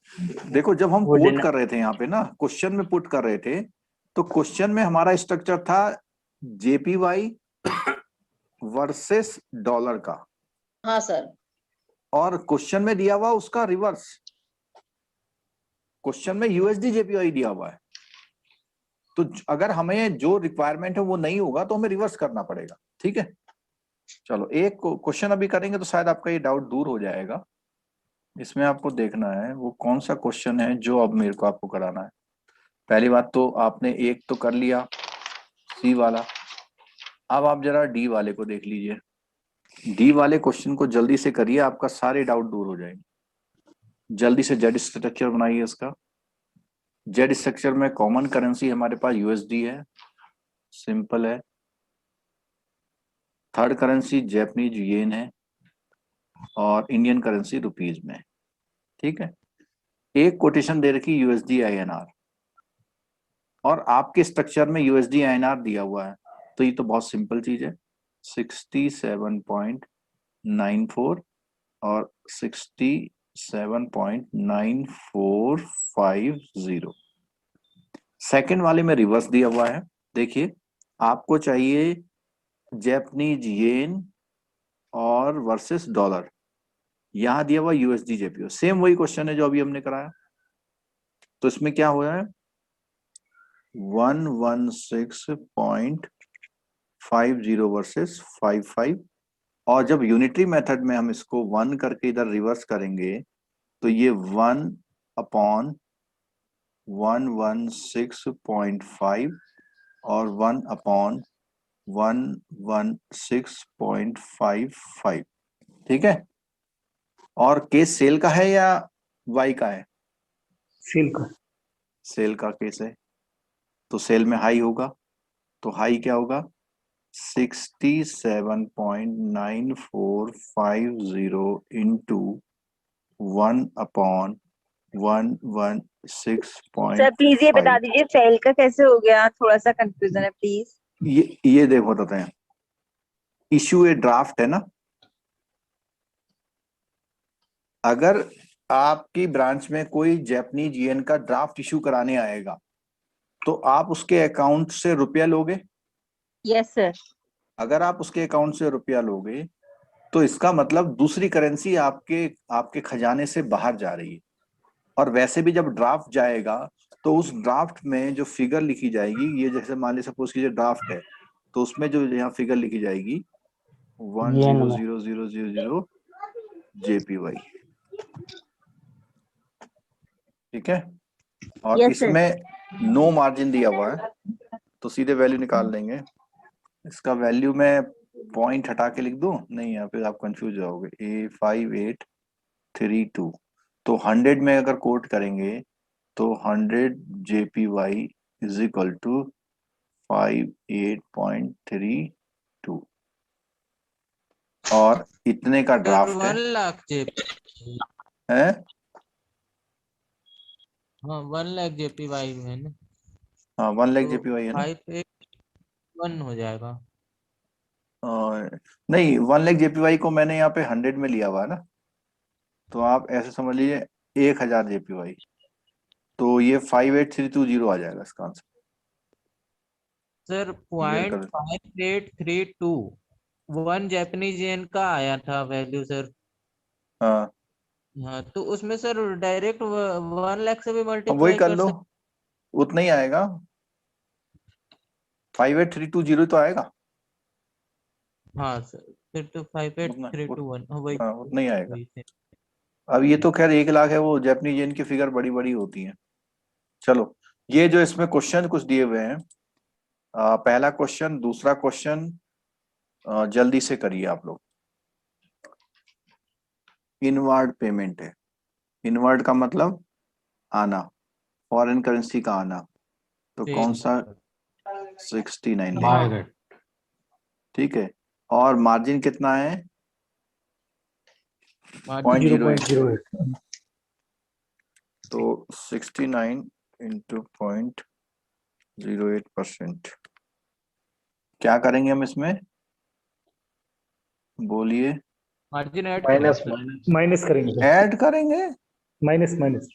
Speaker 1: देखो जब हम पुट कर रहे थे यहाँ पे ना, क्वेश्चन में पुट कर रहे थे, तो क्वेश्चन में हमारा स्ट्रक्चर था JPY वर्सेस डॉलर का।
Speaker 4: हाँ सर।
Speaker 1: और क्वेश्चन में दिया हुआ उसका रिवर्स, क्वेश्चन में USD JPY दिया हुआ है। तो अगर हमें जो रिक्वायरमेंट है वो नहीं होगा तो हमें रिवर्स करना पड़ेगा। ठीक है, चलो एक क्वेश्चन अभी करेंगे तो शायद आपका ये डाउट दूर हो जाएगा। इसमें आपको देखना है वो कौन सा क्वेश्चन है जो अब मेरे को आपको कराना है। पहली बात तो आपने एक तो कर लिया C वाला, अब आप जरा D वाले को देख लीजिए। D वाले क्वेश्चन को जल्दी से करिए, आपका सारे डाउट दूर हो जाएंगे। जल्दी से जेड स्ट्रक्चर बनाइए इसका। जेड स्ट्रक्चर में कॉमन करेंसी हमारे पास यूएसडी है, सिंपल है। थर्ड करेंसी जैपनीज येन है और इंडियन करेंसी रुपीज में, ठीक है। एक कोटेशन दे रखी यूएसडी आईएनआर और आपके स्ट्रक्चर में यूएसडी आईएनआर दिया हुआ है, तो ये तो बहुत सिंपल चीज है। 67.94 और 67.9450। सेकंड वाले में रिवर्स दिया हुआ है। देखिए आपको चाहिए जैपनीज येन और वर्सेस डॉलर, यहां दिया हुआ यूएसडी जेपीओ, सेम वही क्वेश्चन है जो अभी हमने कराया। तो इसमें क्या हो रहा है 116.50 वर्सेस 55, और जब यूनिटरी मेथड में हम इसको 1 करके इधर रिवर्स करेंगे तो ये 1/116.5 और 1/116.55, ठीक है। और केस सेल का है या वाई का है?
Speaker 3: सेल का।
Speaker 1: सेल का केस है, तो सेल में हाई होगा, तो हाई क्या होगा 67.9450 इंटू 1/116.
Speaker 10: सर प्लीज ये बता दीजिए सेल का कैसे हो गया, थोड़ा सा कंफ्यूजन है प्लीज।
Speaker 1: ये देखो बताते हैं, इशू ए ड्राफ्ट है ना, अगर आपकी ब्रांच में कोई जैपनीज येन का ड्राफ्ट इशू कराने आएगा तो आप उसके अकाउंट से रुपया लोगे?
Speaker 10: Yes sir.
Speaker 1: अगर आप उसके अकाउंट से रुपया लोगे तो इसका मतलब दूसरी करेंसी आपके खजाने से बाहर जा रही है। और वैसे भी जब ड्राफ्ट जाएगा तो उस ड्राफ्ट में जो फिगर लिखी जाएगी, ये जैसे मान ली सपोज कीजिए ड्राफ्ट है, तो उसमें जो यहाँ फिगर लिखी जाएगी 1000000 JPY, ठीक है। और
Speaker 10: Yes,
Speaker 1: इसमें नो मार्जिन दिया हुआ है, तो सीधे वैल्यू निकाल लेंगे। इसका वैल्यू मैं पॉइंट हटा के लिख दूं? नहीं, यहाँ पे आप कंफ्यूज जाओगे। A5832, तो 100 में अगर कोट करेंगे तो 100 JPY इज इक्वल टू 58.32, और इतने का ड्राफ्ट है।
Speaker 11: 1 लाख
Speaker 1: हैं?
Speaker 11: हाँ 1 लाख JPY है ना।
Speaker 1: हाँ 1 लाख
Speaker 11: तो
Speaker 1: JPY है ना।
Speaker 11: 581 हो जाएगा।
Speaker 1: नहीं, 1 लाख JPY को मैंने यहाँ पे 100 में लिया हुआ है ना, तो आप ऐसे समझ लीजिए 1000 JPY, तो ये 58320 आ जाएगा इसका आंसर।
Speaker 11: सर 0.5832 1 जैपनीज येन का आया था वैल्यू सर।
Speaker 1: हाँ
Speaker 11: हाँ तो उसमें सर डायरेक्ट 1 लाख से भी
Speaker 1: अब वही
Speaker 11: मल्टीप्लाई
Speaker 1: कर
Speaker 11: कर
Speaker 1: लो,
Speaker 11: सकते।
Speaker 1: उतना ही आएगा, 58320 तो आएगा।
Speaker 11: हाँ सर फिर तो 58321 वही
Speaker 1: उतना ही आएगा।
Speaker 11: वही से।
Speaker 1: अब ये तो खैर 1 लाख है, वो जैपनीज येन की फिगर बड़ी बड़ी होती है। चलो, ये जो इसमें क्वेश्चन कुछ दिए हुए हैं, पहला क्वेश्चन, दूसरा क्वेश्चन जल्दी से करिए आप लोग। इनवर्ड पेमेंट है, इनवर्ड का मतलब आना, फॉरेन करेंसी का आना, तो कौन सा 69, ठीक है। और मार्जिन कितना है 0.08, तो 69 इंटू 0.08%। क्या करेंगे हम इसमें, बोलिए?
Speaker 11: मार्जिन ऐड
Speaker 3: माइनस करेंगे सर।
Speaker 1: ऐड करेंगे,
Speaker 3: माइनस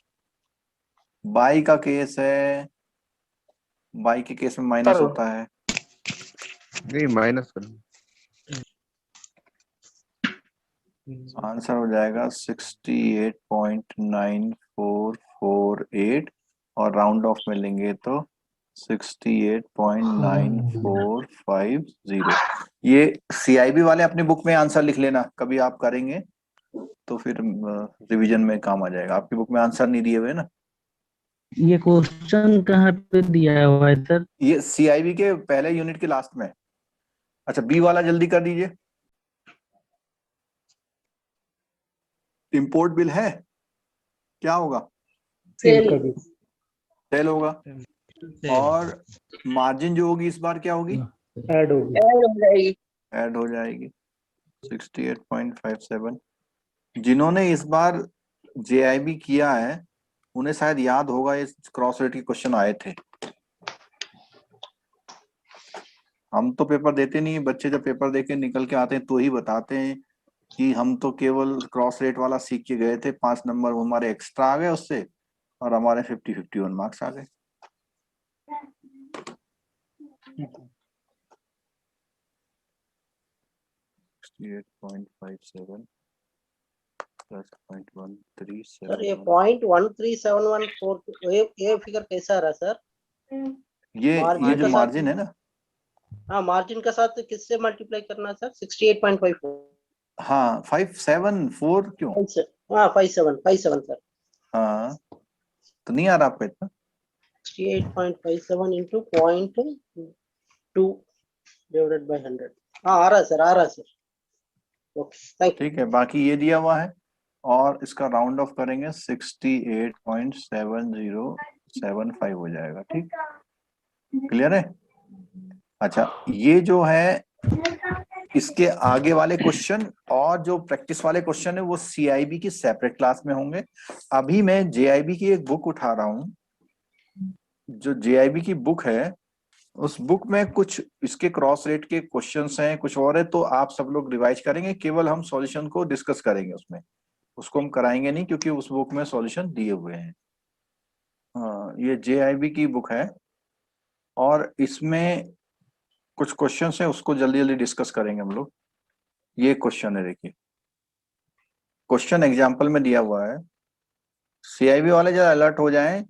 Speaker 1: बाई का केस है, बाई के केस में माइनस होता है।
Speaker 9: नहीं माइनस करेंगे।
Speaker 1: आंसर हो जाएगा 68.9448, और राउंड ऑफ में लेंगे तो 68.9450। ये CIB वाले अपनी बुक में आंसर लिख लेना, कभी आप करेंगे तो फिर रिवीजन में काम आ जाएगा। आपकी बुक में आंसर नहीं दिए हुए ना।
Speaker 2: ये क्वेश्चन कहाँ पे दिया हुआ है सर?
Speaker 1: ये CIB के पहले यूनिट के लास्ट में। अच्छा, बी वाला जल्दी कर दीजिए। इंपोर्ट बिल है, क्या होगा?
Speaker 3: सेल का
Speaker 1: सेल होगा, और मार्जिन जो होगी इस बार क्या होगी,
Speaker 3: ऐड होगी।
Speaker 4: ऐड हो जाएगी।
Speaker 1: ऐड हो जाएगी 68.57। जिन्होंने इस बार JIB किया है उन्हें शायद याद होगा इस क्रॉस रेट के क्वेश्चन आए थे। हम तो पेपर देते नहीं, बच्चे जब पेपर देके निकल के आते हैं तो ही बताते हैं कि हम तो केवल क्रॉस रेट वाला सीख के गए थे, 5 नंबर हमारे एक्स्ट्रा आ गए उससे, और हमारे 51 मार्क्स आ गए।
Speaker 4: सर ये 0.13714 ये फिगर कैसा आ रहा सर?
Speaker 1: ये
Speaker 4: मार्जिन
Speaker 1: जो
Speaker 4: का
Speaker 1: मार्जिन है ना,
Speaker 4: हाँ मार्जिन का साथ किससे मल्टीप्लाई करना है सर? 68.54।
Speaker 1: हाँ 574 क्यों?
Speaker 4: हाँ 57 सर।
Speaker 1: हाँ तो नहीं आ रहा आपका इतना?
Speaker 4: 68.57 into 0.2 divided by 100। हाँ आ रहा है सर, आ रहा है सर। Okay thank you.
Speaker 1: ठीक है, बाकी ये दिया हुआ है और इसका राउंड ऑफ करेंगे 68.7075 हो जाएगा। ठीक, क्लियर है? अच्छा, ये जो है इसके आगे वाले क्वेश्चन और जो प्रैक्टिस वाले क्वेश्चन है वो CIB की सेपरेट क्लास में होंगे। अभी मैं JIB की एक बुक उठा रहा हूं, जो JIB की बुक है उस बुक में कुछ इसके क्रॉस रेट के क्वेश्चंस हैं, कुछ और है, तो आप सब लोग रिवाइज करेंगे, केवल हम सॉल्यूशन को डिस्कस करेंगे उसमें, उसको हम कराएंगे नहीं क्योंकि उस बुक में सॉल्यूशन दिए हुए हैं। हाँ, ये JIB की बुक है और इसमें कुछ क्वेश्चंस हैं, उसको जल्दी जल्दी डिस्कस करेंगे हम लोग। ये क्वेश्चन है, देखिए क्वेश्चन एग्जाम्पल में दिया हुआ है। CIB वाले जरा अलर्ट हो जाएं,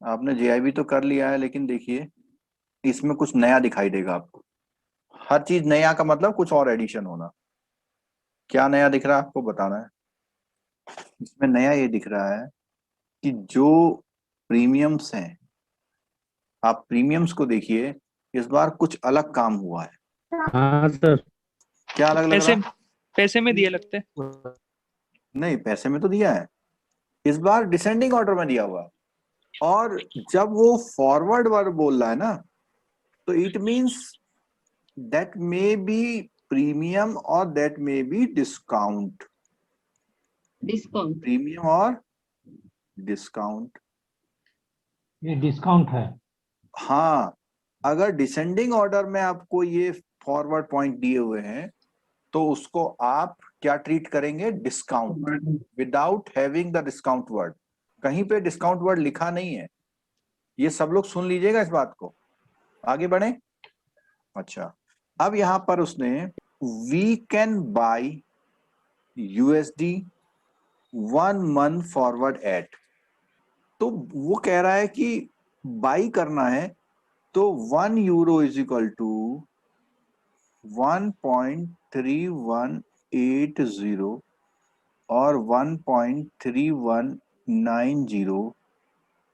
Speaker 1: आपने JIB तो कर लिया है लेकिन देखिए इसमें कुछ नया दिखाई देगा आपको। हर चीज नया का मतलब कुछ और एडिशन होना। क्या नया दिख रहा है आपको बताना है। इसमें नया ये दिख रहा है कि जो प्रीमियम्स हैं, आप प्रीमियम्स को देखिए, इस बार कुछ अलग काम हुआ है।
Speaker 2: हाँ सर।
Speaker 1: क्या अलग लग रहा है?
Speaker 5: पैसे में दिए लगते हैं।
Speaker 1: नहीं, पैसे में तो दिया है, इस बार डिसेंडिंग ऑर्डर में दिया हुआ है। और जब वो फॉरवर्ड वर्ड बोल रहा है ना, तो it means that may be premium और that may be discount.
Speaker 8: Discount.
Speaker 1: Premium और डिस्काउंट,
Speaker 2: ये डिस्काउंट है।
Speaker 1: हाँ, अगर डिसेंडिंग ऑर्डर में आपको ये फॉरवर्ड पॉइंट दिए हुए हैं तो उसको आप क्या ट्रीट करेंगे? Discount, without having the discount word. कहीं पे डिस्काउंट वर्ड लिखा नहीं है, ये सब लोग सुन लीजिएगा इस बात को। आगे बढ़े। अच्छा, अब यहां पर उसने we can buy USD 1 month forward at, तो वो कह रहा है कि बाई करना है तो 1 euro इज इक्वल टू 1.3180 और 1.3190।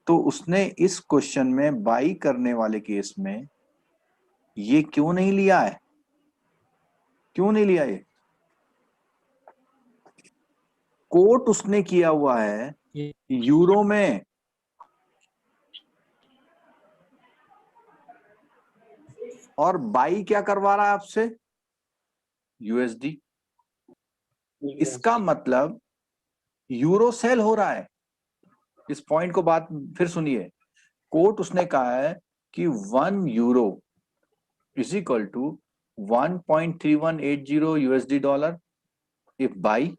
Speaker 1: तो उसने इस क्वेश्चन में बाई करने वाले केस में ये क्यों नहीं लिया है? क्यों नहीं लिया? ये कोट उसने किया हुआ है यूरो में, और बाई क्या करवा रहा है आपसे? USD। इसका मतलब यूरो सेल हो रहा है। इस पॉइंट को बात फिर सुनिए, कोट उसने कहा है कि 1 euro is equal to 1.3180 USD dollar if buy,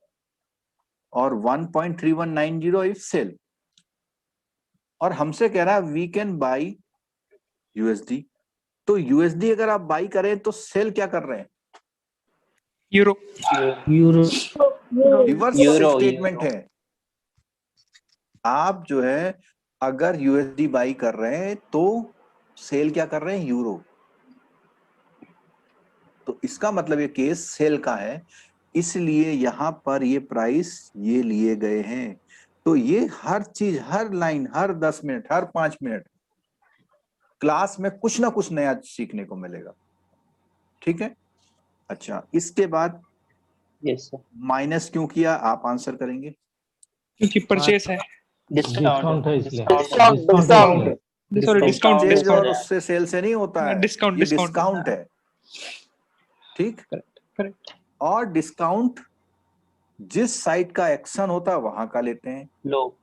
Speaker 1: और 1.3190 इफ सेल। और हमसे कह रहा है वी कैन बाई USD, तो USD अगर आप बाई करें तो सेल क्या कर रहे हैं?
Speaker 5: यूरो।
Speaker 1: रिवर्स स्टेटमेंट है। आप जो है अगर USD बाई कर रहे हैं तो सेल क्या कर रहे हैं? यूरो। तो इसका मतलब ये केस सेल का है, इसलिए यहां पर ये प्राइस ये लिए गए हैं। तो ये हर चीज, हर लाइन, हर 10 मिनट, हर 5 मिनट क्लास में कुछ ना कुछ नया सीखने को मिलेगा। ठीक है। अच्छा, इसके बाद
Speaker 3: यस सर।
Speaker 1: माइनस क्यों किया आप आंसर करेंगे?
Speaker 5: क्योंकि परचेस है।
Speaker 3: डिस्काउंट
Speaker 2: है इसलिए
Speaker 3: डिस्काउंट
Speaker 5: सॉरी डिस्काउंट
Speaker 1: परचेज और
Speaker 3: है।
Speaker 1: उससे सेल से नहीं होता है,
Speaker 5: डिस्काउंट
Speaker 1: ये
Speaker 5: डिस्काउंट
Speaker 1: डिस्काउंट है, ठीक।
Speaker 5: करेक्ट
Speaker 1: और डिस्काउंट जिस साइड का एक्शन होता है वहां का लेते हैं।
Speaker 3: लो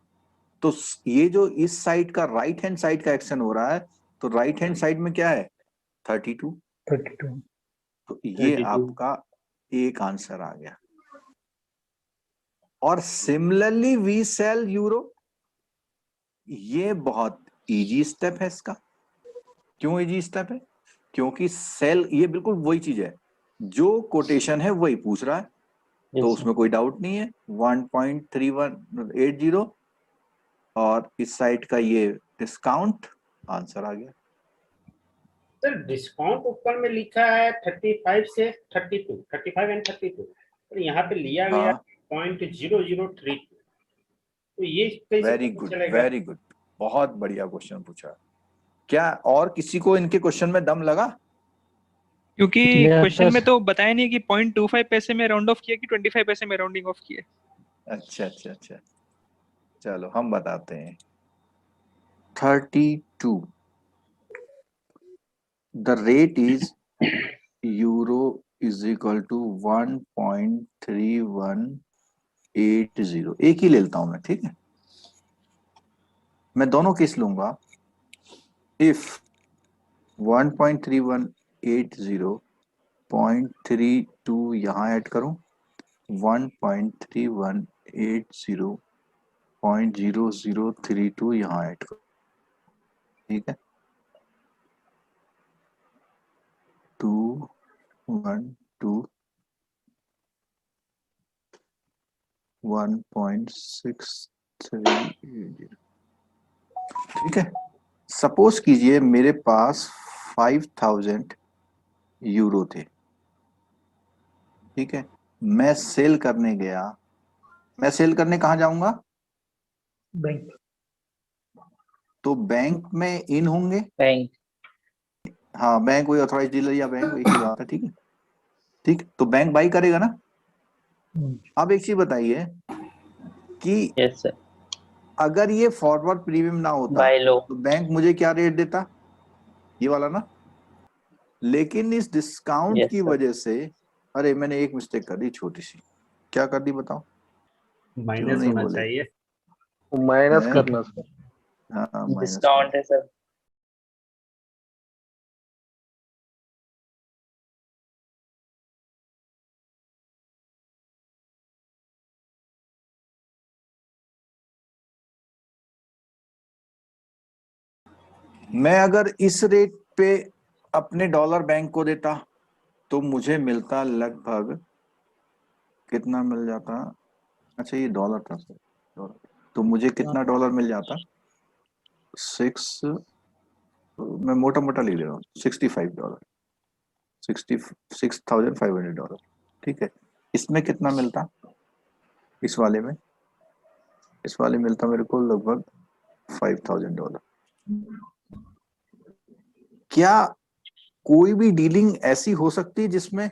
Speaker 1: तो ये जो इस साइड का राइट हैंड साइड का एक्शन हो रहा है, तो राइट हैंड साइड में क्या है 32,
Speaker 3: 32
Speaker 1: तो ये
Speaker 3: 32
Speaker 1: आपका एक आंसर आ गया। और सिमिलरली वी सेल यूरो, ये बहुत इजी स्टेप है इसका। क्यों इजी स्टेप है? क्योंकि सेल ये बिल्कुल वही चीज है, जो कोटेशन है वही पूछ रहा है, तो उसमें कोई डाउट नहीं है। 1.3180 और इस साइड का ये डिस्काउंट, आंसर आ गया।
Speaker 7: सर डिस्काउंट ऊपर में लिखा है 35 से 32, 35 एंड 32, तो यहाँ पे लिया गया
Speaker 1: हाँ
Speaker 7: 0.0032, तो ये कैसे
Speaker 1: वेरी
Speaker 7: पता
Speaker 1: गुड,
Speaker 7: चलेगा?
Speaker 1: वेरी गुड, बहुत बढ़िया क्वेश्चन पूछा। क्या और किसी को इनके क्वेश्चन में दम लगा?
Speaker 5: क्योंकि
Speaker 2: Yes,
Speaker 5: क्वेश्चन
Speaker 2: sir.
Speaker 5: में तो बताया नहीं कि 0.25 पैसे में राउंड ऑफ किया कि 25 पैसे में राउंडिंग ऑफ किया।
Speaker 1: अच्छा अच्छा अच्छा, चलो हम बताते हैं। 32, the rate is euro is equal to 1.3180। एक ही ले लेता हूं मैं, ठीक है, मैं दोनों केस लूंगा। इफ 1.3180 0.32 यहाँ ऐड करूं, 1.3180.0032 यहाँ ऐड करूं, ठीक है, 2 1 2 1.6380, ठीक है। सपोज कीजिए मेरे पास 5000 यूरो थे, ठीक है, मैं सेल करने गया। मैं सेल करने कहाँ जाऊंगा?
Speaker 3: बैंक
Speaker 1: तो बैंक में इन होंगे,
Speaker 3: बैंक
Speaker 1: हाँ बैंक, कोई ऑथराइज डीलर या बैंक, एक ही बात है, ठीक है, ठीक। तो बैंक बाई करेगा ना। अब एक चीज बताइए कि
Speaker 3: यस सर
Speaker 1: अगर ये फॉरवर्ड प्रीमियम ना होता
Speaker 3: बाय लो
Speaker 1: तो बैंक मुझे क्या रेट देता? ये वाला ना। लेकिन इस डिस्काउंट
Speaker 3: यस
Speaker 1: की
Speaker 3: सर
Speaker 1: वजह से, अरे मैंने एक मिस्टेक कर दी छोटी सी। क्या कर दी बताओ? क्यों
Speaker 7: माइनस
Speaker 1: नहीं
Speaker 7: होना
Speaker 1: बोले?
Speaker 7: चाहिए।
Speaker 9: माइनस
Speaker 1: हैं?
Speaker 9: करना सर।
Speaker 1: हाँ माइनस
Speaker 3: डिस्काउंट है सर।
Speaker 1: मैं अगर इस रेट पे अपने डॉलर बैंक को देता तो मुझे मिलता लगभग, कितना मिल जाता? अच्छा ये डॉलर था सर, डॉलर। तो मुझे कितना डॉलर मिल जाता? 6, मैं मोटा मोटा लिख रहा हूँ, $65, $66,500, ठीक है। इसमें कितना मिलता? इस वाले में, इस वाले मिलता मेरे को लगभग $5,000। क्या कोई भी डीलिंग ऐसी हो सकती है जिसमें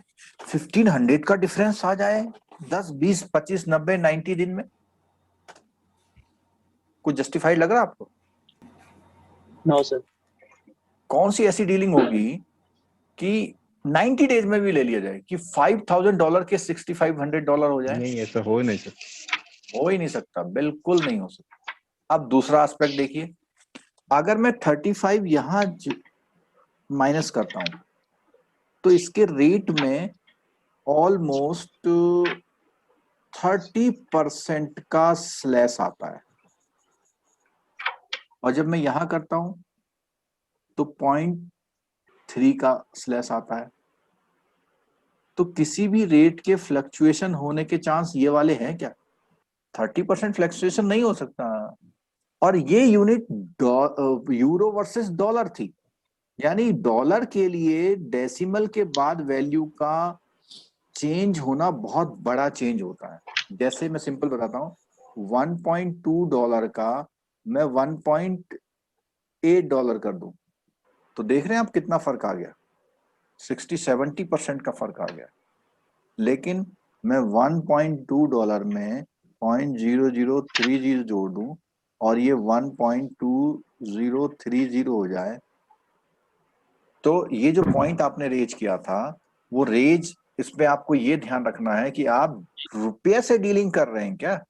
Speaker 1: 1500 का डिफरेंस आ जाए 10, 20, 25, 90, 90 दिन में? कुछ जस्टिफाइड लग रहा है आपको?
Speaker 3: No sir.
Speaker 1: कौन सी ऐसी डीलिंग होगी कि 90 डेज में भी ले लिया जाए कि $5,000 के $6,500 हो जाए?
Speaker 9: नहीं ऐसा हो ही नहीं सकता।
Speaker 1: हो ही नहीं सकता, बिल्कुल नहीं हो सकता। अब दूसरा एस्पेक्ट देखिए, अगर मैं 35 यहां माइनस करता हूं तो इसके रेट में ऑलमोस्ट 30% का स्लैश आता है, और जब मैं यहां करता हूं तो 0.3 का स्लैश आता है। तो किसी भी रेट के फ्लक्चुएशन होने के चांस ये वाले हैं क्या? 30% फ्लक्चुएशन नहीं हो सकता। और ये यूनिट यूरो वर्सेस डॉलर थी, यानी डॉलर के लिए डेसिमल के बाद वैल्यू का चेंज होना बहुत बड़ा चेंज होता है। जैसे मैं सिंपल बताता हूँ, $1.2 का मैं $1.8 कर दूं तो देख रहे हैं आप कितना फर्क आ गया, 60-70% का फर्क आ गया। लेकिन मैं $1.2 में 0.0030 जोड़ दूं और ये 1.2030 हो जाए, तो ये जो पॉइंट आपने रेज किया था वो रेज, इसमें आपको ये ध्यान रखना है कि आप रुपये से डीलिंग कर रहे हैं क्या।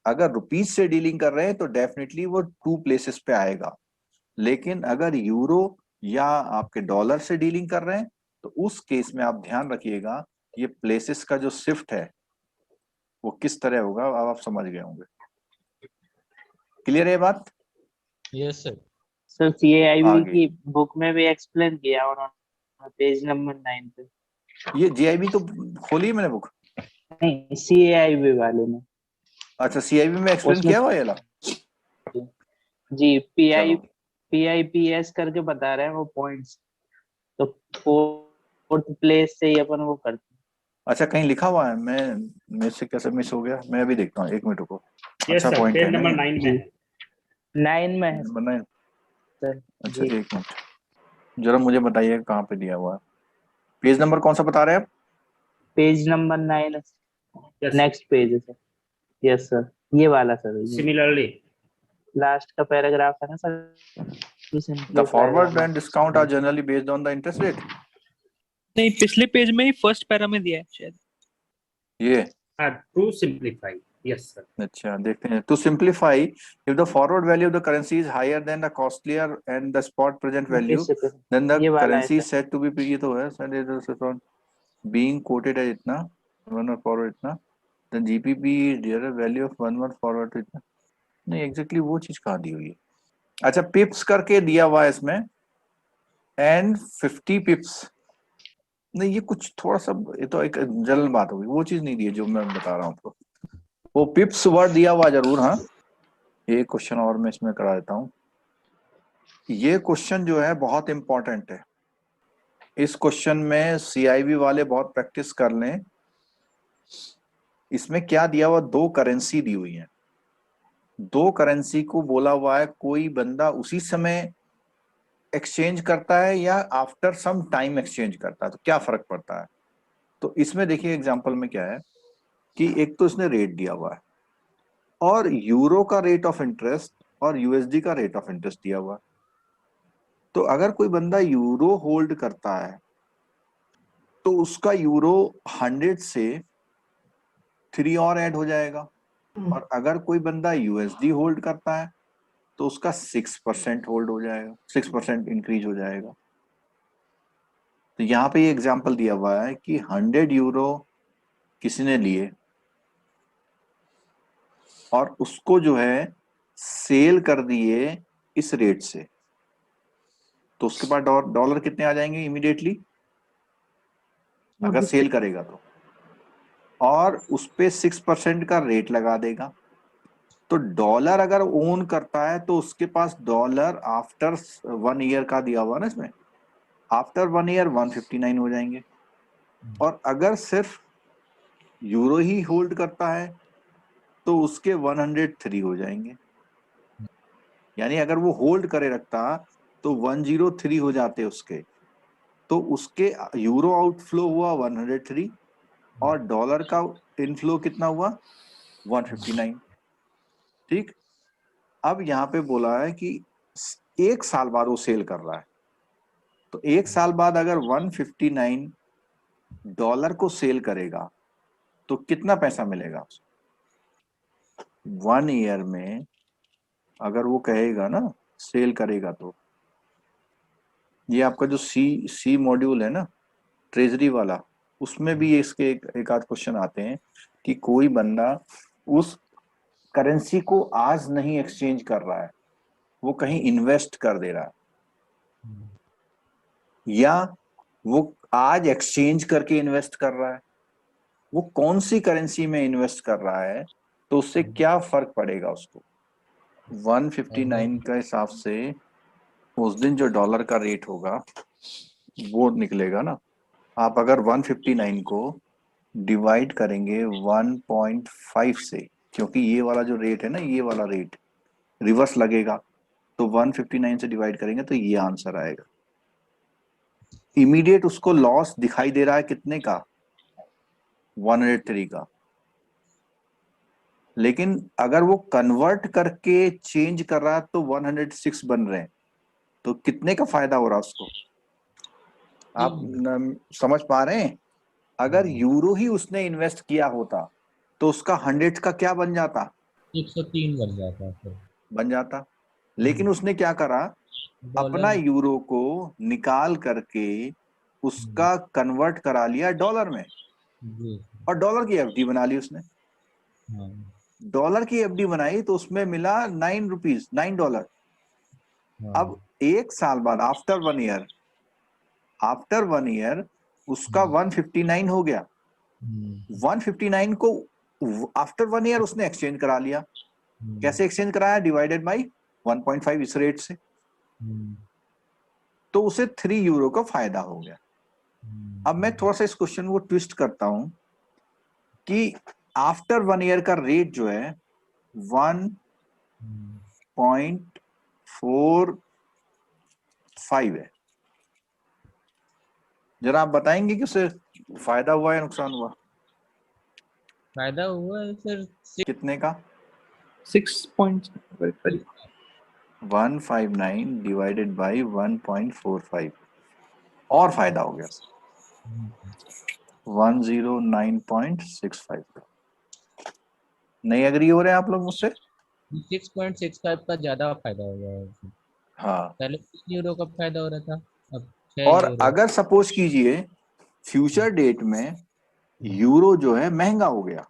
Speaker 1: अगर रुपीज से डीलिंग कर रहे हैं तो डेफिनेटली वो 2 प्लेसेस पे आएगा, लेकिन अगर यूरो या आपके डॉलर से डीलिंग कर रहे हैं तो उस केस में आप ध्यान रखिएगा ये प्लेसेस का जो शिफ्ट है वो किस तरह होगा, अब आप समझ गए होंगे। क्लियर है बात?
Speaker 11: Yes sir.
Speaker 3: सर CAIB
Speaker 1: आगे।
Speaker 3: की बुक में भी एक्सप्लेन किया उन्होंने पेज नंबर 9 पे।
Speaker 1: ये जीआईबी तो खोली है मैंने बुक।
Speaker 3: नहीं, CAIB वाले में।
Speaker 1: अच्छा, सीआईबी में एक्सप्लेन
Speaker 3: उसमें
Speaker 1: किया हुआ ये ला?
Speaker 3: जी
Speaker 1: चलो।
Speaker 3: PIPS करके बता रहे हैं वो पॉइंट्स, तो 4th प्लेस से ही अपन वो करते हैं।
Speaker 1: अच्छा, कहीं लिखा हुआ है? मैं मेरे से कैसे मिस हो गया, मैं अभी देखता हूँ, 1 मिनट को।
Speaker 7: यस
Speaker 1: अच्छा
Speaker 7: सर,
Speaker 1: पॉइंट
Speaker 7: पेज
Speaker 1: है ना
Speaker 7: नंबर
Speaker 1: ये?
Speaker 7: 9 में है।
Speaker 3: 9 में है
Speaker 1: नंबर 9।
Speaker 3: सर।
Speaker 1: अच्छा,
Speaker 3: जी
Speaker 1: 1 मिनट जरा मुझे बताइए कहाँ पे दिया हुआ है। पेज नंबर कौन सा बता रहे हैं आप?
Speaker 3: पेज नंबर 9 है,
Speaker 7: यस
Speaker 3: नेक्स्ट पेज है सर। यस सर, ये वाला सर,
Speaker 7: सिमिलरली
Speaker 3: लास्ट का पैराग्राफ है ना sir.
Speaker 1: The forward and discount are generally based on the interest rate.
Speaker 12: नहीं, पिछले पेज में ही फर्स्ट पैरा में दिया है शायद।
Speaker 1: ये
Speaker 7: टू सिंप्लीफाई। Yes sir.
Speaker 1: अच्छा, देखते हैं। To simplify, if the forward value of the currency is higher then the costlier and the spot present value, then the
Speaker 3: ये वाला है
Speaker 1: currency
Speaker 3: sir.
Speaker 1: Said to be, ये तो है सर, बीइंग कोटेड है इतना, 1 month फॉरवर्ड इतना, then GBP dear value of 1 month forward इतना। नहीं, एग्जैक्टली वो चीज कहाँ दी हुई है? अच्छा, पिप्स करके दिया हुआ है इसमें, एंड 50 पिप्स। नहीं, ये कुछ थोड़ा सा, ये तो एक जनरल बात होगी, वो चीज नहीं दी है जो मैं बता रहा हूँ आपको। वो पिप्स वर्ड दिया हुआ जरूर। हाँ, ये क्वेश्चन और मैं इसमें करा देता हूँ। ये क्वेश्चन जो है बहुत इंपॉर्टेंट है। इस क्वेश्चन में सीआईबी वाले बहुत प्रैक्टिस कर लें। इसमें क्या दिया हुआ, 2 करेंसी दी हुई है। 2 करेंसी को बोला हुआ है कोई बंदा उसी समय एक्सचेंज करता है या आफ्टर सम टाइम एक्सचेंज करता है, तो क्या फर्क पड़ता है। तो इसमें देखिए एग्जांपल में क्या है कि एक तो इसने रेट दिया हुआ है और यूरो का रेट ऑफ इंटरेस्ट और यूएसडी का रेट ऑफ इंटरेस्ट दिया हुआ है। तो अगर कोई बंदा यूरो होल्ड करता है तो उसका यूरो 100 से 3 और ऐड हो जाएगा, और अगर कोई बंदा यूएसडी होल्ड करता है तो उसका 6% होल्ड हो जाएगा, 6% इंक्रीज हो जाएगा। तो यहाँ पे ये एग्जांपल दिया हुआ है कि 100 यूरो किसी ने लिए और उसको जो है सेल कर दिए इस रेट से, तो उसके पास डॉलर कितने आ जाएंगे इमीडिएटली अगर सेल करेगा तो, और उस पे 6% का रेट लगा देगा। तो डॉलर अगर ओन करता है तो उसके पास डॉलर आफ्टर 1 ईयर का दिया हुआ ना इसमें, आफ्टर 1 ईयर 159 हो जाएंगे। और अगर सिर्फ यूरो ही होल्ड करता है तो उसके 103 हो जाएंगे। यानी अगर वो होल्ड करे रखता तो 103 हो जाते उसके, तो उसके यूरो आउटफ्लो हुआ 103 और डॉलर का इनफ्लो कितना हुआ 159। ठीक, अब यहाँ पे बोला है कि 1 साल बाद वो सेल कर रहा है, तो 1 साल बाद अगर 159 डॉलर को सेल करेगा तो कितना पैसा मिलेगा? 1 ईयर में अगर वो कहेगा ना सेल करेगा, तो ये आपका जो सी मॉड्यूल है ना ट्रेजरी वाला, उसमें भी इसके एक आध क्वेश्चन आते हैं कि कोई बंदा उस करेंसी को आज नहीं एक्सचेंज कर रहा है, वो कहीं इन्वेस्ट कर दे रहा है, या वो आज एक्सचेंज करके इन्वेस्ट कर रहा है, वो कौन सी करेंसी में इन्वेस्ट कर रहा है, तो उससे क्या फर्क पड़ेगा उसको। 159 का हिसाब से उस दिन जो डॉलर का रेट होगा वो निकलेगा ना। आप अगर 159 को डिवाइड करेंगे 1.5 से, क्योंकि ये वाला जो रेट है ना, ये वाला रेट रिवर्स लगेगा, तो 159 से डिवाइड करेंगे तो ये आंसर आएगा। इमीडिएट उसको लॉस दिखाई दे रहा है कितने का, 103 का। लेकिन अगर वो कन्वर्ट करके चेंज कर रहा है तो 106 बन रहे हैं, तो कितने का फायदा हो रहा है उसको? आप समझ पा रहे हैं? अगर यूरो ही उसने इन्वेस्ट किया होता तो उसका 100 का क्या बन जाता?
Speaker 11: 103 बन जाता फिर।
Speaker 1: बन जाता। लेकिन उसने क्या करा, अपना यूरो को निकाल करके उसका कन्वर्ट करा लिया डॉलर में, और डॉलर की एफडी बना ली उसने। डॉलर की एफडी बनाई तो उसमें मिला $9। अब 1 साल बाद, आफ्टर वन ईयर उसका 159 हो गया। 159 को आफ्टर 1 ईयर उसने एक्सचेंज करा लिया। कैसे एक्सचेंज कराया? डिवाइडेड बाई 1.5 इस रेट से, तो उसे 3 यूरो का फायदा हो गया। अब मैं थोड़ा सा इस क्वेश्चन को ट्विस्ट करता हूं कि आफ्टर 1 ईयर का रेट जो है 1.45 है। जरा आप बताएंगे कि उसे फायदा हुआ या नुकसान हुआ?
Speaker 11: फायदा हुआ है सर।
Speaker 1: कितने का? 159 डिवाइडेड बाई 1.45 और फायदा हो गया 109.65 का। नहीं एग्री हो रहे हैं आप लोग मुझसे?
Speaker 11: 6.65 का ज्यादा फायदा हो गया है।
Speaker 1: हाँ।
Speaker 11: पहले 3 यूरो का फायदा हो रहा था, अब 6
Speaker 1: और
Speaker 11: यूरो।
Speaker 1: अगर सपोज कीजिए फ्यूचर डेट में यूरो जो है महंगा हो गया,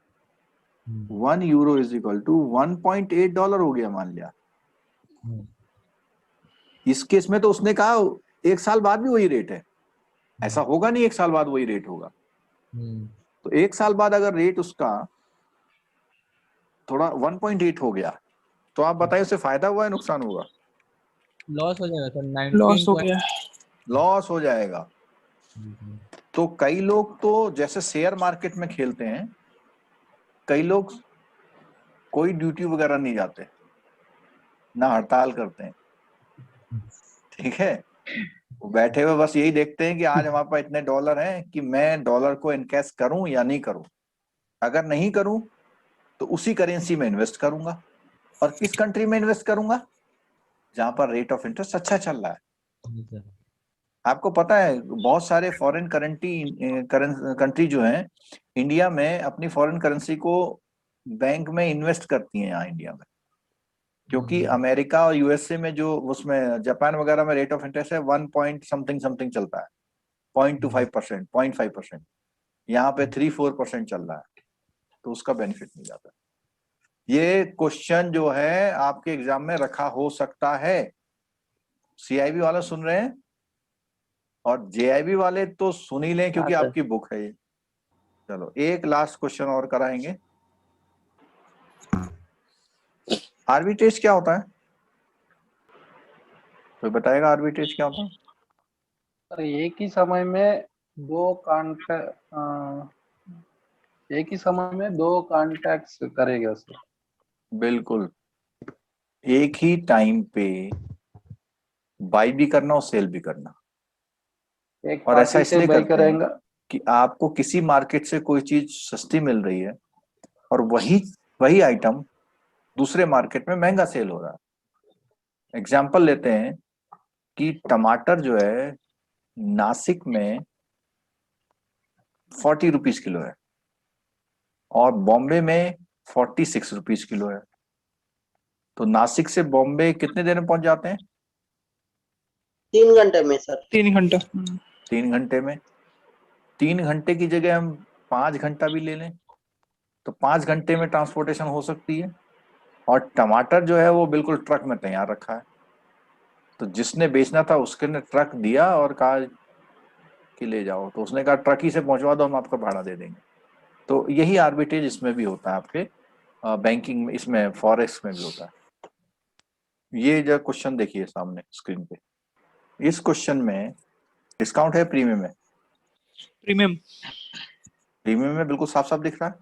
Speaker 1: 1 यूरो इज इक्वल टू $1.8 हो गया मान लिया। इस केस में तो उसने कहा 1 साल बाद भी वही रेट है, ऐसा होगा नहीं 1 साल बाद वही रेट होगा। तो 1 साल बाद अगर रेट उसका थोड़ा 1.8 हो गया तो आप बताइए उसे फायदा हुआ है नुकसान होगा?
Speaker 11: लॉस हो जाएगा सर।
Speaker 12: लॉस हो गया।
Speaker 1: लॉस हो जाएगा। तो कई लोग तो जैसे शेयर मार्केट में खेलते हैं, कई लोग कोई ड्यूटी वगैरह नहीं जाते, ना हड़ताल करते हैं, ठीक है, वो बैठे हुए बस यही देखते हैं कि आज हमारे पास इतने डॉलर हैं कि मैं डॉलर को इनकैश करूं या नहीं करूं। अगर नहीं करूं तो उसी करेंसी में इन्वेस्ट करूंगा। और किस कंट्री में इन्वेस्ट करूंगा? जहां पर रेट ऑफ इंटरेस्ट अच्छा चल रहा है। आपको पता है बहुत सारे फॉरेन कंट्री जो है इंडिया में अपनी फॉरेन करेंसी को बैंक में इन्वेस्ट करती हैं यहाँ इंडिया में, क्योंकि अमेरिका और यूएसए में जो उसमें जापान वगैरह में रेट ऑफ इंटरेस्ट है 1 पॉइंट समथिंग चलता है, 0.25%, 0.5%। यहाँ पे 3-4% चल रहा है, तो उसका बेनिफिट मिल जाता है। ये क्वेश्चन जो है आपके एग्जाम में रखा हो सकता है। सीआईबी वाले सुन रहे हैं और जेआईबी वाले तो सुन ही लें क्योंकि आपकी बुक है ये। चलो एक लास्ट क्वेश्चन और कराएंगे। आर्बिट्रेज क्या होता है? कोई बताएगा आर्बिट्रेज क्या होता है?
Speaker 9: सर एक ही समय में दो कॉन्टैक्ट्स करेगा सर।
Speaker 1: बिल्कुल, एक ही टाइम पे बाई भी करना और सेल भी करना।
Speaker 9: एक
Speaker 1: और ऐसा
Speaker 9: पार्टी से
Speaker 1: इसलिए
Speaker 9: बाई
Speaker 1: करते हैं
Speaker 9: करेगा
Speaker 1: कि आपको किसी मार्केट से कोई चीज सस्ती मिल रही है और वही आइटम दूसरे मार्केट में महंगा सेल हो रहा है। एग्जाम्पल लेते हैं कि टमाटर जो है नासिक में 40 रुपीज किलो है और बॉम्बे में 46 रुपीज किलो है। तो नासिक से बॉम्बे कितने देर में पहुंच जाते हैं?
Speaker 4: 3 घंटे में सर।
Speaker 12: 3 घंटा।
Speaker 1: 3 घंटे में। 3 घंटे की जगह हम 5 घंटा भी ले लें तो 5 घंटे में ट्रांसपोर्टेशन हो सकती है। और टमाटर जो है वो बिल्कुल ट्रक में तैयार रखा है, तो जिसने बेचना था उसके ने ट्रक दिया और कहा कि ले जाओ, तो उसने कहा ट्रक ही से पहुंचवा दो, हम आपका भाड़ा दे देंगे। तो यही आर्बिट्रेज इसमें भी होता है, आपके बैंकिंग में, इसमें फॉरेक्स में भी होता है। ये जो क्वेश्चन देखिए सामने स्क्रीन पे, इस क्वेश्चन में डिस्काउंट है प्रीमियम है?
Speaker 12: प्रीमियम।
Speaker 1: प्रीमियम में बिल्कुल साफ साफ दिख रहा है,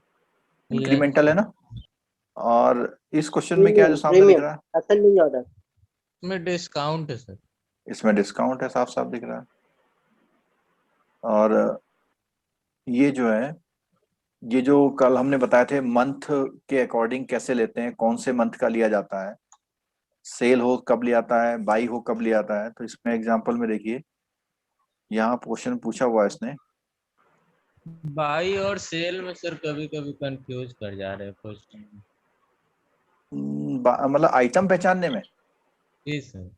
Speaker 1: इंक्रीमेंटल है ना। और इस क्वेश्चन में क्या जो सामने दिख रहा है?
Speaker 4: असेंडिंग ऑर्डर
Speaker 11: इसमें डिस्काउंट है सर।
Speaker 1: इसमें डिस्काउंट है, साफ साफ दिख रहा है। और ये जो है ये जो कल हमने बताए थे मंथ के अकॉर्डिंग कैसे लेते हैं, कौन से मंथ का लिया जाता है, सेल हो कब लिया जाता है, बाई हो कब लिया जाता है। तो इसमें एग्जांपल में देखिए यहाँ क्वेश्चन पूछा हुआ है इसने,
Speaker 11: बाई और सेल में सर कभी कभी कंफ्यूज कर जा रहे हैं क्वेश्चन में।
Speaker 1: मतलब आइटम पहचानने में।
Speaker 11: जी सर।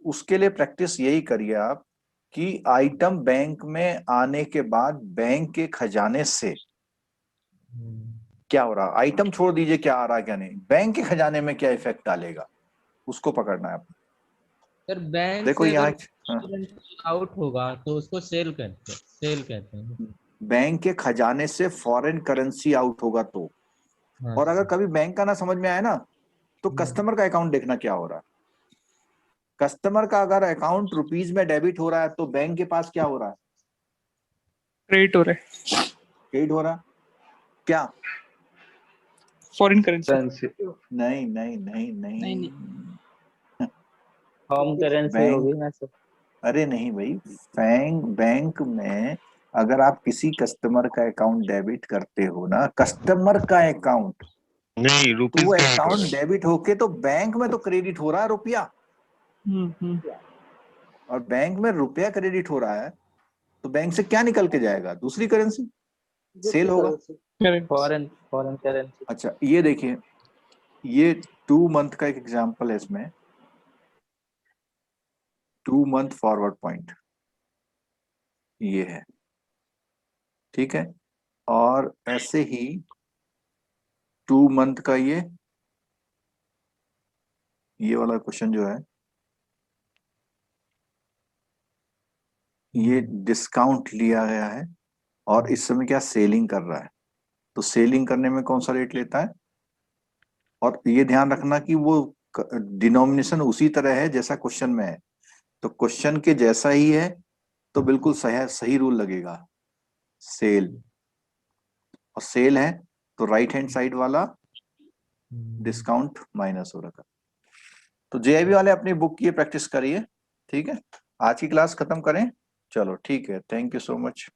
Speaker 1: उसके लिए प्रैक्टिस यही करिए आप कि आइटम बैंक में आने के बाद बैंक के खजाने से क्या हो रहा, आइटम छोड़ दीजिए क्या आ रहा है क्या नहीं, बैंक के खजाने में क्या इफेक्ट डालेगा उसको पकड़ना है आपको।
Speaker 11: सर बैंक
Speaker 1: देखो
Speaker 11: से
Speaker 1: यहाँ
Speaker 11: अगर आउट होगा तो उसको सेल कहते हैं।
Speaker 1: बैंक के खजाने से फॉरेन करेंसी आउट होगा तो,
Speaker 11: हाँ,
Speaker 1: और अगर कभी बैंक का ना समझ में आए ना तो कस्टमर का अकाउंट देखना क्या हो रहा है। कस्टमर का अगर अकाउंट रुपीज में डेबिट हो रहा है तो बैंक के पास क्या हो रहा है,
Speaker 12: क्रेडिट हो रहा है,
Speaker 1: क्रेडिट हो रहा है क्या,
Speaker 12: फॉरेन करेंसी।
Speaker 1: नहीं नहीं नहीं नहीं,
Speaker 3: होम करेंसी होगी ना सर।
Speaker 1: अरे नहीं भाई, बैंक में अगर आप किसी कस्टमर का अकाउंट डेबिट करते हो ना, कस्टमर का अकाउंट
Speaker 13: नहीं,
Speaker 1: तो
Speaker 13: रुपीज
Speaker 1: वो
Speaker 13: का
Speaker 1: अकाउंट डेबिट होके तो बैंक में तो क्रेडिट हो रहा है रुपया, और बैंक में रुपया क्रेडिट हो रहा है तो बैंक से क्या निकल के जाएगा, दूसरी करेंसी, सेल होगा।
Speaker 3: Foreign currency.
Speaker 1: अच्छा ये देखिए, ये 2 मंथ का एक एग्जांपल है इसमें, 2 मंथ फॉरवर्ड पॉइंट ये है, ठीक है। और ऐसे ही 2 मंथ का ये वाला क्वेश्चन जो है, ये डिस्काउंट लिया गया है और इस समय क्या सेलिंग कर रहा है, तो सेलिंग करने में कौन सा रेट लेता है, और ये ध्यान रखना कि वो डिनोमिनेशन उसी तरह है जैसा क्वेश्चन में है, तो क्वेश्चन के जैसा ही है तो बिल्कुल सही रूल लगेगा, सेल, और सेल है तो राइट हैंड साइड वाला डिस्काउंट माइनस हो रखा। तो जेआईबी वाले अपनी बुक की प्रैक्टिस करिए, ठीक है। आज की क्लास खत्म करें, चलो ठीक है, थैंक यू सो मच।